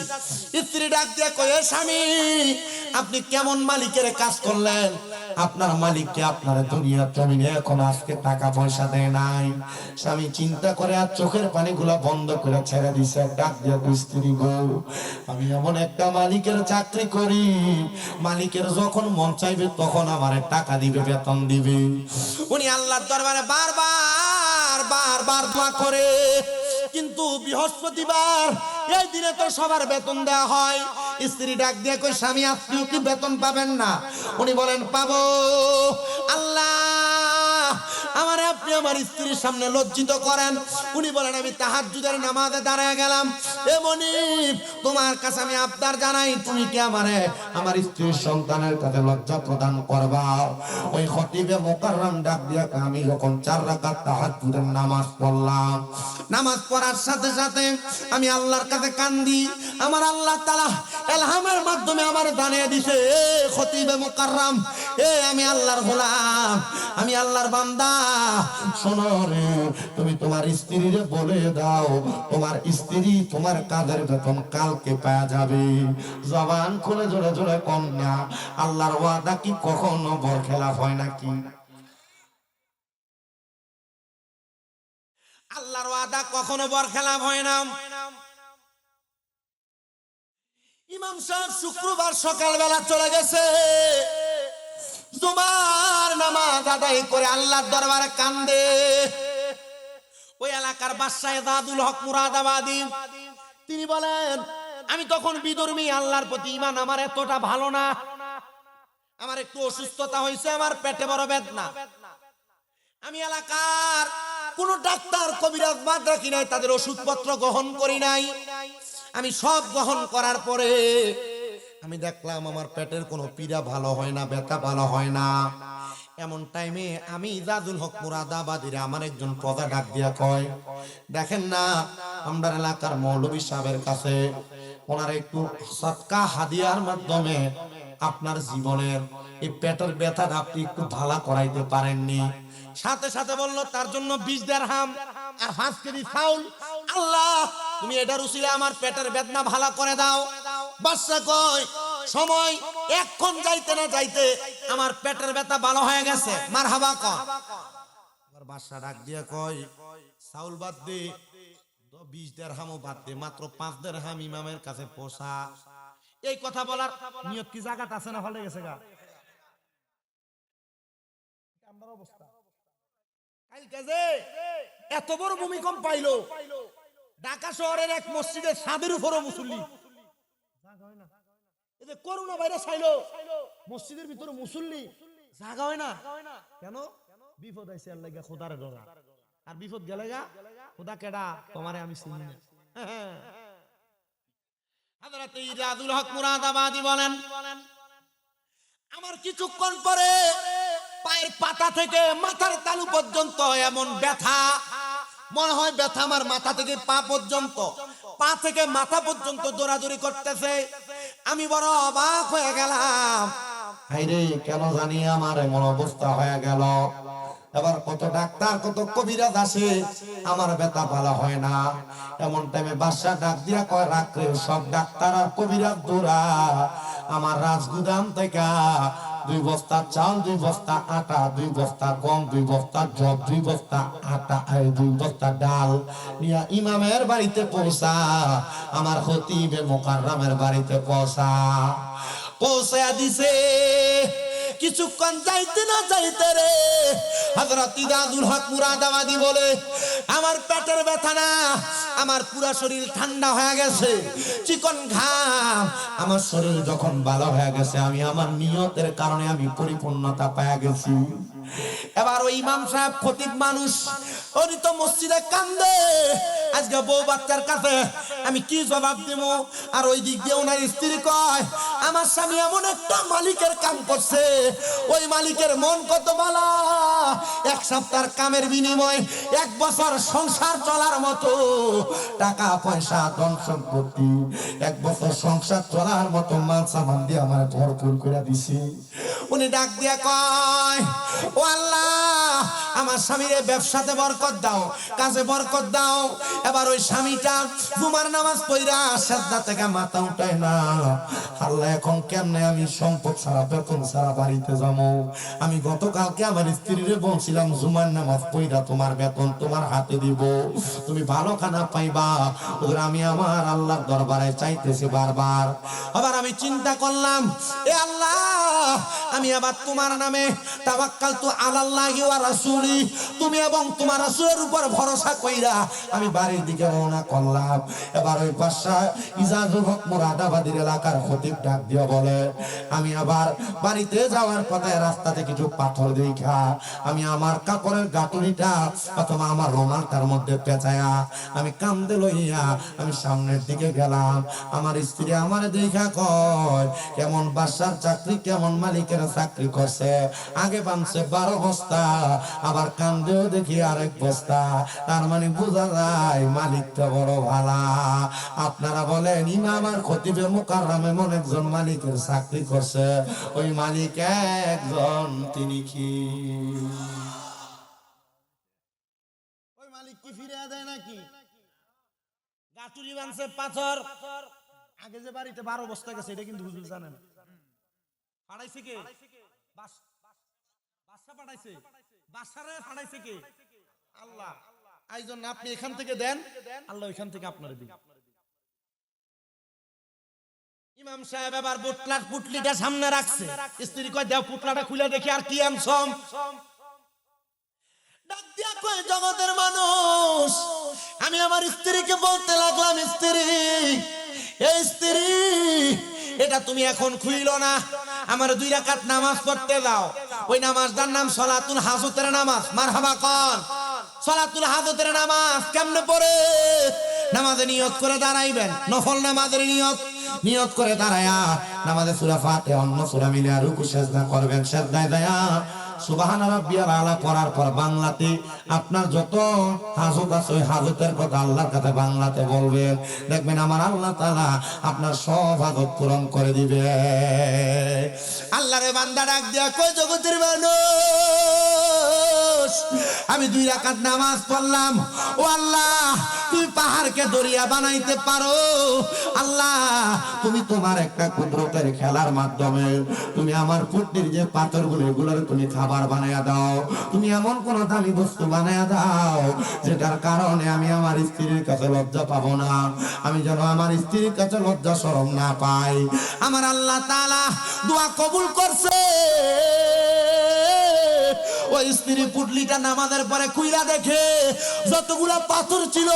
স্ত্রী ডাক দিয়ে কয়, স্বামী আপনি কেমন মালিকের কাজ করলেন, আপনার মালিককে আপনার দুনিয়া জমিনে এখন আজকে টাকা পয়সা দেয় নাই। স্বামী চিন্তা করে আর চোখের পানিগুলা বন্ধ করে ছেড়ে দিছে, ডাক দিয়ে স্ত্রী গো, আমি এমন একটা মালিকের চাকরি করি, মালিকের যখন মন চাইবে তখন আমারে টাকা দিবে, বেতন দিবে। উনি আল্লাহর দরবারে বারবার বারবার দোয়া করে, কিন্তু বৃহস্পতিবার এই দিনে তো সবার বেতন দেওয়া হয়। স্ত্রী ডাক দিয়ে কই, স্বামী আপনিও কি বেতন পাবেন না? উনি বলেন পাবো। আল্লাহ আমারে আপনি আমার স্ত্রীর সামনে লজ্জিত করেন। উনি বলেন আমি তাহাজ্জুদের নামাজে দাঁড়ায় গেলাম, এমনি তোমার কাছে আমি আবদার জানাই, তুমি কি আমারে আমার স্ত্রীর সন্তানের কাছে লজ্জা প্রদান করবা? ওই খতিবে মুকাররম ডাক দিয়া আমি যখন 4 রাকাত তাহাজ্জুদের নামাজ পড়লাম, নামাজ পড়ার সাথে সাথে আমি আল্লাহর কাছে কান্দি, আমার আল্লাহ তাআলা ইলহামের মাধ্যমে আমার জানিয়ে দিছে, এ খতিবে মুকাররম, এ আমি আল্লাহর গোলাম, আমি আল্লাহর বান্দা, শোনো রে, তুমি তোমার স্ত্রীরে বলে দাও তোমার স্ত্রী তোমার কাজের বেতন কালকে পাওয়া যাবে। জবান খুলে জোরে জোরে কন্যা, আল্লাহর ওয়াদা কি কখনো বরখেলাপ হয় নাকি? আল্লাহর ওয়াদা কখনো বরখেলাপ হয় না। ইমাম সাহেব শুক্রবার সকালবেলা চলে গেছে, জুমার নামাজ আদায় করে আল্লাহর দরবারে কান্দে। ওই এলাকার বাদশাহ দাদুল হক মুরাদাবাদী তিনি বলেন, আমি তখন বিধর্মী, আল্লাহর প্রতি ঈমান আমার এতটা ভালো না, আমার একটু অসুস্থতা হয়েছে, আমার পেটে বড় বেদনা, আমি এলাকার কোন ডাক্তার কবিরাজ বাদ রাখি নাই, তাদের ওষুধপত্র গ্রহণ করি নাই। আমি সব গ্রহণ করার পরে আমি দেখলাম আমার পেটের কোনো পীড়া ভালো হয় না, ব্যথা ভালো হয় না। এমন টাইমে আমি দাদুল হক মুরাদাবাদীরা আমার একজন প্রজা ডাক দিয়া কয়, দেখেন না আমরা এলাকার মৌলভী সাহেবের কাছে ওনার একটু সদকা হাদিয়ার মাধ্যমে আপনার জীবনের এই পেটের ব্যথাটা আপনি একটু ভালো করাইতে পারেননি। সাথে সাথে বলল তার জন্য 20 দিরহাম আর 5 কেজি চাউল, আল্লাহ তুমি এটার উসিলে আমার পেটের বেদনা ভালো করে দাও। বাদশা কয়, সময় এক্ষণ যাইতে না যাইতে আমার পেটের ব্যথা ভালো হয়ে গেছে, মারহাবা কয়। আবার বাদশা ডাক দিয়া কয়, চাউল বাদ দে, 20 দিরহামও বাদ দে, মাত্র 5 দিরহাম ইমামের কাছে পোষা। এই কথা বলার নিয়ত কি জায়গাতে আছে না হলে গেছে গা? আমার অবস্থা কালকে যে এত বড় ভূমিকম্প পাইলো, ঢাকা শহরের এক মসজিদের ছাদের উপরও মুসল্লি, এই যে করোনা ভাইরাস আইলো মসজিদের ভিতরে মুসল্লি জায়গা হয় না কেন? বিপদ আইছে আল্লাহ গা খোদার ডরা, আর বিপদ গেলে গা খোদা কেডা তোমারে আমি চিনি না। হযরত ইরাদুল হক মুরাদাবাদী বলেন, আমার কিছুক্ষণ পরে পায়ের পাতা থেকে মাথার তালু পর্যন্ত এমন ব্যথা, মনে হয় ব্যথা আমার মাথা থেকে পা পর্যন্ত, পা থেকে মাথা পর্যন্ত দৌড়াদৌড়ি করতেছে। আমি বড় অবাক হয়ে গেলাম, হাইরে কেন জানি আমার এমন অবস্থা হয়ে গেল। এবার কত ডাক্তার কত কবিরাজ আসে, আমার ব্যথা ভালো হয় না। এমন টাইমে বাদশা ডাক দিয়া কয়, রাখলে সব ডাক্তার আর কবিরাজ দৌড়া আমার রাজগুদাম থেকে 2 বস্তা চাল, 2 বস্তা আটা, 2 বস্তা গম, 2 বস্তা জব, 2 বস্তা আটা, 2 বস্তা ডাল নিয়া ইমামের বাড়িতে পৌঁছা, আমার খতিবে মুকাররমের বাড়িতে পৌঁছায়া দিছে। কিছুক্ষণ যাইতে না যাইতে রে হযরত ইদাদুল হক মুরাদাবাদী বলে, আমার পেটের ব্যথা না, আমার পুরো শরীর ঠান্ডা হয়ে গেছে, চিকন ঘাম, আমার শরীর যখন ভালো হয়ে গেছে, আমি আমার নিয়তের কারণে আমি পরিপূর্ণতা পেয়ে গেছি। এবার ওই ইমাম সাহেব খতিব মানুষ, উনি তো মসজিদে কান্দে, আজকে বউ বাচ্চার কাছে আমি কি জবাব দেব? আর ওই দিক দিয়ে ওনার স্ত্রী কয়, আমার স্বামী এমন একটা মালিকের কাম করছে, ওই মালিকের মন কত ভালো, 1 সপ্তাহের কামের বিনিময়ে 1 বছর সংসার চলার মতো টাকা পয়সা ধন সম্পত্তি, 1 বছর সংসার চলার মতো মাল সামান দিয়ে আমার ভরপুর করে দিছে। উনি ডাক দিয়া কয়, ও আল্লাহ, আমার স্বামীর ব্যবসাতে বরকত দাও, কাজে বরকত দাও। এবার ওই স্বামীটা জুমার নামাজ পড়া সাজদা থেকে মাথা উঠায় না। আল্লাহ, এখন কেমনে আমি সম্পদ ছাড়া বেতন ছাড়া বাড়িতে যাবো? আমি গতকালকে আমার স্ত্রীরে বলছিলাম জুমার নামাজ পড়া তোমার বেতন তোমার হাতে দিব, তুমি ভালো খানা পাইবা। ওদের আমি আমার আল্লাহর দরবারে চাইতেছি বারবার। আবার আমি চিন্তা করলাম, এ আল্লাহ, আমি আবার তোমার নামে তাওয়াক্কালতু আলাল্লাহি ওয়া রাসূলি, তুমি এবং তোমার রাসূলের উপর ভরসা কইরা আমি বাড়ির দিকে রওনা করলাম। এবার ওই বাদশা ইজাজুল হক মুরাদাবাদীর এলাকার খতিব ডাক দিয়া বলে, আমি আবার বাড়িতে যাওয়ার পথে রাস্তাতে কিছু পাথর দেখা আমি আমার কাপড়ের গাঁটুরিটা অথবা আমার রুমালটার মধ্যে পেঁচায়া আমি কান্দে লইয়া আমি সামনের দিকে গেলাম। আমার স্ত্রী আমার দেখা কয়, কেমন বাদশার চাকরি, কেমন মালিকের চাকরি করছে, আগে বানছে 12 বস্তা, আবার কান্দেও দেখি আরেক বস্তা, তার মানে বোঝা যায় মালিকটা বড় ভালা। আপনারা বলেন, ইমাম আর খতিবে মুকাররম এমন একজন মালিকের চাকরি করছে, ওই মালিক একজন, তিনি কি ওই মালিক কি ফিরে দেয় নাকি? গাটুরি বানছে পাথর, আগে যে বাড়িতে 12 বস্তা গেছে এটা কিন্তু হুজুর জানেন। পাঠাইছে কে? বাদশা পাঠাইছে। বাদশারে পাঠাইছে কে? আল্লাহ। এই জন্য আপনি এখান থেকে দেন, আল্লাহ ওইখান থেকে আপনারে দিন। ইমাম সাহেব এবার পুটলিটা সামনে রাখছে, স্ত্রী কয়, দাও পুটলাটা খুলে দেখি আর কি আনছম। ডাক দিয়া কয়, জগতের মানুষ, আমি আমার স্ত্রীকে বলতে লাগলাম, স্ত্রী, এই স্ত্রী, এটা তুমি এখন খুইল না, আমার 2 রাকাত নামাজ পড়তে দাও। ওই নামাজটার নাম সলাতুল হাজতের নামাজ। মারহাবা কোন? সলাতুল হাজতের নামাজ কেমনে পড়ে? নামাজে নিয়ত করে দাঁড়াইবেন, নফল নামাজের নিয়ত করে দাঁড়ায়া নামাজে সূরা ফাতিহা অন্য সূরা মিলিয়ে রুকু সিজদা করবেন। সিজদায় দায়া সুবহান রাব্বিয়াল আলা পড়ার পর বাংলাতে আপনার যত হাজত আছে ওই হাজতের কথা আল্লাহর কাছে বাংলাতে বলবেন, দেখবেন আমার আল্লাহ তাআলা আপনার সব হাজত পূরণ করে দিবে। আল্লাহরে বান্দা ডাক দিয়া কই, জগতের মানুষ, আমি 2 রাকাত নামাজ পড়লাম, ও আল্লাহ, তুমি পাহাড়কে দরিয়া বানাইতে পারো। আল্লাহ, তুমি তোমার একটা কুদরতের খেলার মাধ্যমে তুমি আমার পুটলির যে পাথরগুলো এগুলোর তুমি খাবার বানায়া দাও, তুমি এমন কোন দামি বস্তু বানায়া দাও যেটার কারণে আমি আমার স্ত্রীর কাছে লজ্জা পাবো না, আমি যেন আমার স্ত্রীর কাছে লজ্জা শরম না পাই। আমার আল্লাহ তাআলা দোয়া কবুল করছে। ওই স্ত্রী পুটলিটা নামাজের পরে খুইলা দেখে যতগুলা পাথর ছিল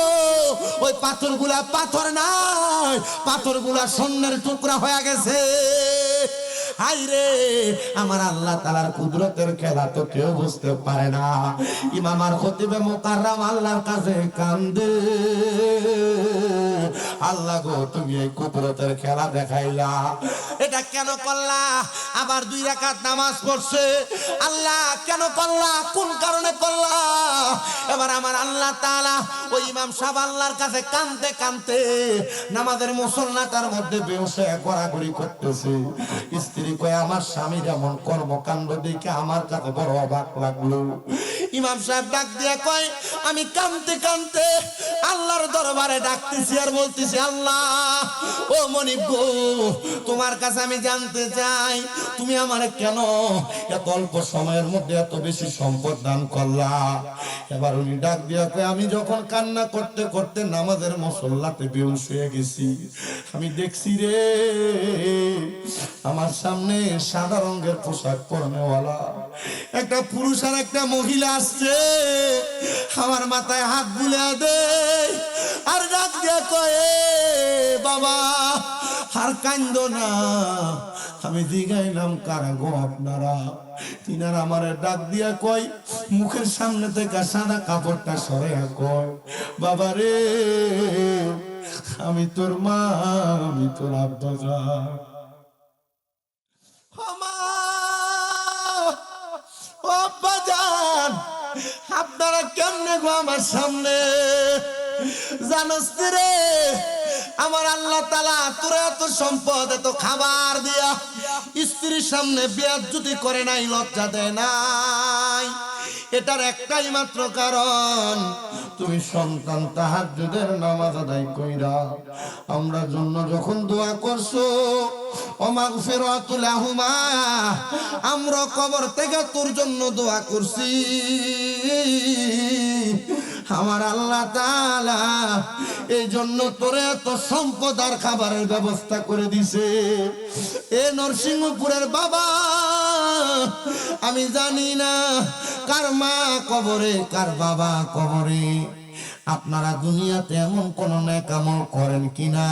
ওই পাথরগুলা পাথর নাই, পাথরগুলা স্বর্ণের টুকরা হয়ে গেছে। হায়রে, আমার আল্লাহ তাআলার কুদরতের খেলা তো কেউ বুঝতে পারে না। ইমাম আর খতিবে মুকাররম আল্লাহর কাছে কান্দে, আল্লাহ গো, তুমি এই কুদরতের খেলা দেখাইলা, এটা কেন করলা? আবার 2 রাকাত নামাজ পড়ছে, আল্লাহ কেন করলা, কোন কারণে করলা? এবার আমার আল্লাহ তাআলা ওই ইমাম সাহেব আল্লাহর কাছে কাঁদতে কাঁদতে নামাজের মুসল্লাটার মধ্যে বেহুশে গড়াগড়ি করতেছে। স্ত্রী কয়, আমার স্বামী যেমন কর্মকাণ্ড দেখে আমার কাছে বড় অবাক লাগলো। ইমাম সাহেব ডাক দিয়ে কয়, আমি কাঁদতে কাঁদতে আল্লাহর দরবারে ডাকতেছি আর বলতেছি, আল্লাহ ও মনিব গো, তোমার কাছে আমি জানতে চাই তুমি আমারে কেন এত অল্প সময়ের মধ্যে এত বেশি সম্পদ দান করলা। এবার উনি ডাক দিয়া কয়, আমি যখন কান্না করতে করতে নামাজের মুসল্লাতে বেহুশ হয়ে গেছি, আমি দেখছি রে আমার সামনে সাদা রঙের পোশাক পরনেওয়ালা একটা পুরুষ আর একটা মহিলা আসছে, আমার মাথায় হাত বুলিয়ে দে আর ডাক দিয়া কয়, বাবা আর কান্দো না। আমি জিগাইলাম, কারা গো আপনারা? তিনারা আমার ডাক দিয়া কয়, মুখের সামনে থেকে সাদা কাপড়টা সরাইয়া কয়, বাবা রে আমি তোর মা, আমি তোর আব্বা যান। আপনারা কেমনে গো আমার সামনে? জানোস রে আমার আল্লাহ তাআলা তোর এত সম্পদ এত খাবার দিয়া স্ত্রীর সামনে বেয়াজ্জতি করে নাই, লজ্জা দেয় নাই। এটার একটাই মাত্র কারণ, তুমি সন্তান তাহাজ্জুদের নামাজ আদায় কইরা আমরা জন্য যখন দোয়া করছো, ওমাগফিরাতু লাহুমা, আমরা কবর থেকে তোর জন্য দোয়া করছি। আমার আল্লাহ তাআলা এই জন্য তোরে এত সম্পদ আর খাবারের ব্যবস্থা করে দিছে। এ নরসিংহপুরের বাবা, আমি জানি না কার মা কবরে কার বাবা কবরে। আপনারা দুনিয়াতে এমন কোন নেক আমল করেন কিনা,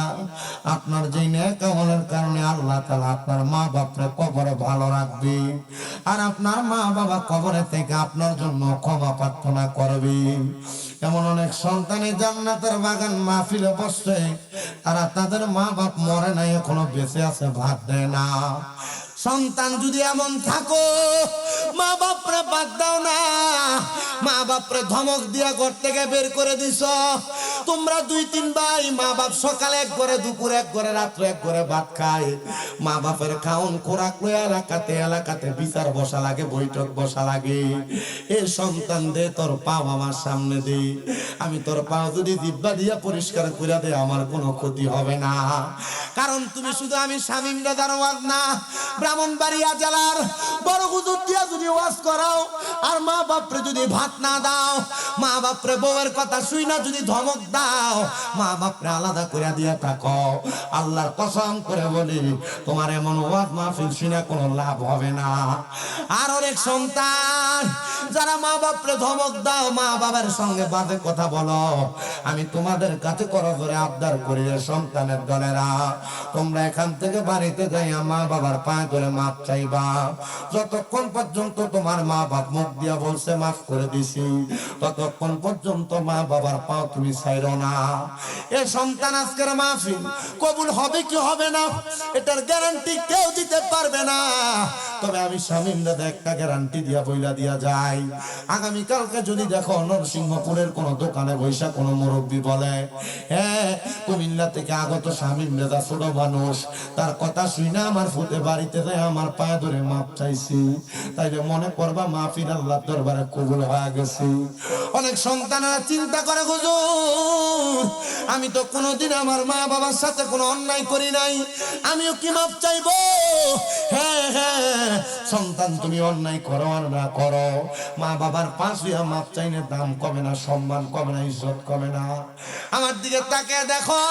আপনার যেই নেক আমলের কারণে আল্লাহ তাআলা আপনার মা বাপরে কবরে ভালো রাখবে, আর আপনার মা বাবা কবরে থেকে আপনার জন্য ক্ষমা প্রার্থনা করবে। এমন অনেক সন্তানে জান্নাতের বাগান মাহফিলে বসছে, তারা তাদের মা বাপ মরে নাই, এখনো বেঁচে আছে, ভাত দেয় না। সন্তান যদি এমন থাকো, মা বাপরে বাদ দাও না, মা বাপরে ধমক দিয়া ঘর থেকে বের করে দিছ। তোমরা 2-3 ভাই, মা বাপ সকালে এক ঘরে, দুপুরে এক ঘরে, রাত্রে এক ঘরে ভাত খায়। মা বাপের খাওন খোরাক লয়ে এলাকাতে এলাকাতে বিচার বসা লাগে, বৈঠক বসা লাগে। এ সন্তান দে তোর পাও আমার সামনে দে, আমি তোর পাও যদি জিব্বা দিয়া পরিষ্কার করে দে, আমার কোনো ক্ষতি হবে না। কারণ তুমি শুধু আমি শামীম দাদার ওয়াজ না, ব্রাহ্মণবাড়িয়া জেলার বড় হুজুর দিয়া যদি ওয়াজ করাও, আর মা বাপরে যদি ভাত না দাও, মা বাপরে বউয়ের কথা শুই না যদি ধমক দাও, মা বাপরে আলাদা করে দিয়া থাকো, আল্লাহর কসম করে বলি তোমার এমন ওয়াজ মাহফিল শুনে কোনো লাভ হবে না। আর অনেক সন্তান যারা মা বাপরে ধমক দাও, মা বাবার সঙ্গে বাজে কথা বলো, আমি তোমাদের কাছে করো করে আবদার করি, সন্তানের দলেরা তোমরা এখান থেকে বাড়িতে যাইয়া মা বাবার পায়ে ধরে মাপ চাইবা। যতক্ষণ পর্যন্ত তোমার মা বাপ মুখ দিয়া বলছে মাফ করে দিছি, ততক্ষণ পর্যন্ত মা বাবার পাও তুমি ছাইরো না। এ সন্তান আজকের মাহফিল কবুল হবে কি হবে না, এটার গ্যারান্টি কেউ দিতে পারবে না। তবে আমি শামীম দাদা একটা গ্যারান্টি দিয়া বইলা দিয়া যাই, আগামীকালকে যদি দেখো নরসিংহপুরের কোন দোকানে বৈশা কোন মুরব্বী বলে, হ্যাঁ কুমিল্লা থেকে আগত শামীম দাদা ছোট মানুষ, তার কথা শুনে আমার ফুটে বাড়িতে যায় আমার পায়ে ধরে মাপ চাইছি, তাইলে মনে করবা মাহফিল আল্লাহর দরবারে কবুল হয়ে গেছে। অনেক সন্তানেরা চিন্তা করে, হুজুর আমি তো কোনোদিন আমার মা বাবার সাথে কোনো অন্যায় করি নাই, আমিও কি মাপ চাইবো? হ্যাঁ হ্যাঁ সন্তান, তুমি অন্যায় করো আর না করো, মা বাবার পাশে মাপ চাইলে দাম কমে না, সম্মান কমে না, ইজ্জত কমে না। আমার দিকে তাকিয়ে দেখো,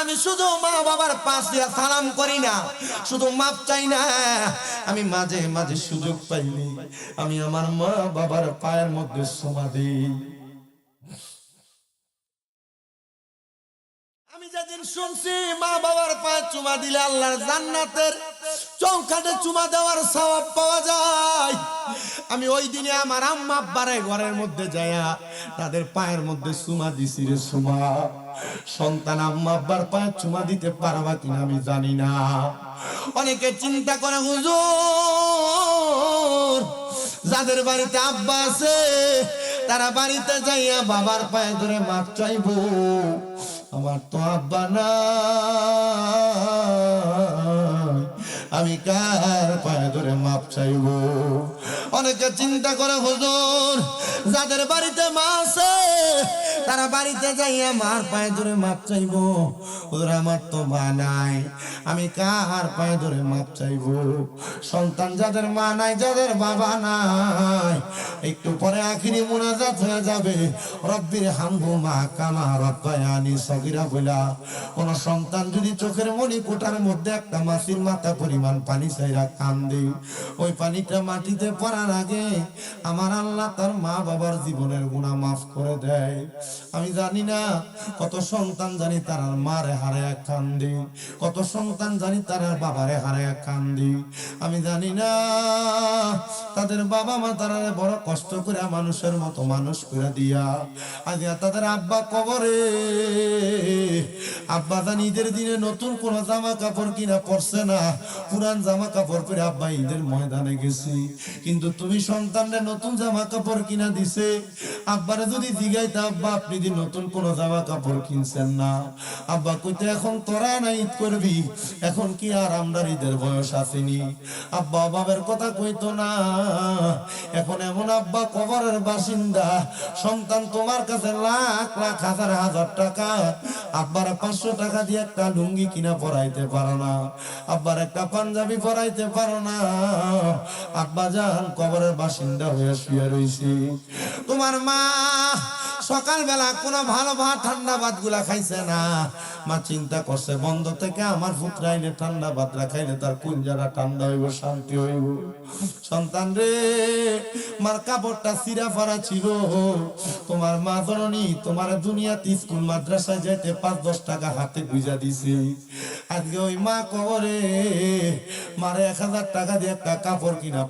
আমি শুধু মা বাবার পাশ দিয়া সালাম করি না, শুধু মাপ চাই না, আমি মাঝে মাঝে সুযোগ পাইনি আমি আমার মা বাবার পায়ের মধ্যে চুমা দিই। আমি যেদিন শুনছি মা বাবার পায়ে চুমা দিলে আল্লাহর জান্নাতের চৌকাঠে চুমা দেওয়ার সওয়াব পাওয়া যায়, আমি ওই দিনে আমার আম্মা আব্বারে ঘরের মধ্যে যাইয়া তাদের পায়ের মধ্যে চুমা দিছি রে চুমা। সন্তান আম্মা আব্বার পায়ে চুমা দিতে পারবা কিনা আমি জানি না। অনেকে চিন্তা করে, হুজুর যাদের বাড়িতে আব্বা আছে তারা বাড়িতে যাইয়া বাবার পায়ে ধরে মাপ চাইবো, আমার তো আব্বা নাই, আমি কার পায়ে ধরে মাপ চাইবো? অনেকে চিন্তা করে হুজুর যাদের বাড়িতে মা আছে তারা বাড়িতে যাইয়া মার পায়ে ধরে মাপ চাইবো। হুজুর আমার তো মা নাই, আমি কার পায়ে ধরে মাপ চাইবো? সন্তান যাদের মা নাই, যাদের বাবা নাই, একটু পরে আখিরি মুনাজাত হয়ে যাবে রব্বির হামহুমা কামা রাব্বায়ানি সগীরা বলা। কোন সন্তান যদি চোখের মনি কোটার মধ্যে একটা মাছির মাথা পরিমাণ পানি চাইরা কান্দে, ওই পানিটা মাটিতে পড়ার আগে আমার আল্লাহ তার মা বাবার জীবনের গুনাহ মাফ করে দেয়। আমি জানি না কত সন্তান জানি তার মারে হারায় কান্দে, কত সন্তান জানি তার বাবারে হারায় কান্দে। আমি জানি না তাদের বাবা মা তারা বড় কষ্ট করে মানুষের মতো মানুষ করে দিয়া আজ তাদের আব্বা কবরে। আব্বা জানি ঈদের দিনে নতুন কোন জামা কাপড় কিনা পরছে না, পুরান জামা কাপড় পরে আব্বা ঈদের ময়দানে গেছি, কিন্তু তুমি সন্তানরা নতুন জামা কাপড় কিনা দিছে। আব্বারে যদি জিগাইতা আব্বা আপনি যদি নতুন কোন জামা কাপড় কিনছেন না, আব্বা কইতে এখন তোরা না ঈদ করবি, এখন কি আর আমরা ঈদের বয়স আসেনি। আব্বা অভাবের কথা কইতো না। এখন এমন আব্বা কবরের বাসিন্দা, সন্তান তোমার কাছে লাখ লাখ হাজার হাজার টাকা, আব্বার 500 টাকা দিয়ে একটা লুঙ্গি কিনা পরাইতে পারো না, আব্বার একটা পাঞ্জাবি পরাইতে পারো না। আব্বা জান কবরের বাসিন্দা হয়ে শুয়ে রইছি। তোমার মা সকালবেলা কোনো ভালো ভাত ঠান্ডা ভাত গুলা খাইছে না। মা চিন্তা করছে বন্ধ থেকে আমার পুত্রাইলে ঠান্ডা ভাত খাইলে তার কুঞ্জারা ঠান্ডা হইব, শান্তি হইব। সন্তান রে, মার কাপড়টা চিরা ফারা ছিল। তোমার মা জননী তোমার দুনিয়াতে স্কুল মাদ্রাসায় যাইতে 5-10 টাকা হাতে গুজা দিছে। আজকে ওই মা কবরে মারে 1000 টাকা দিয়ে একটা কাপড় কিনা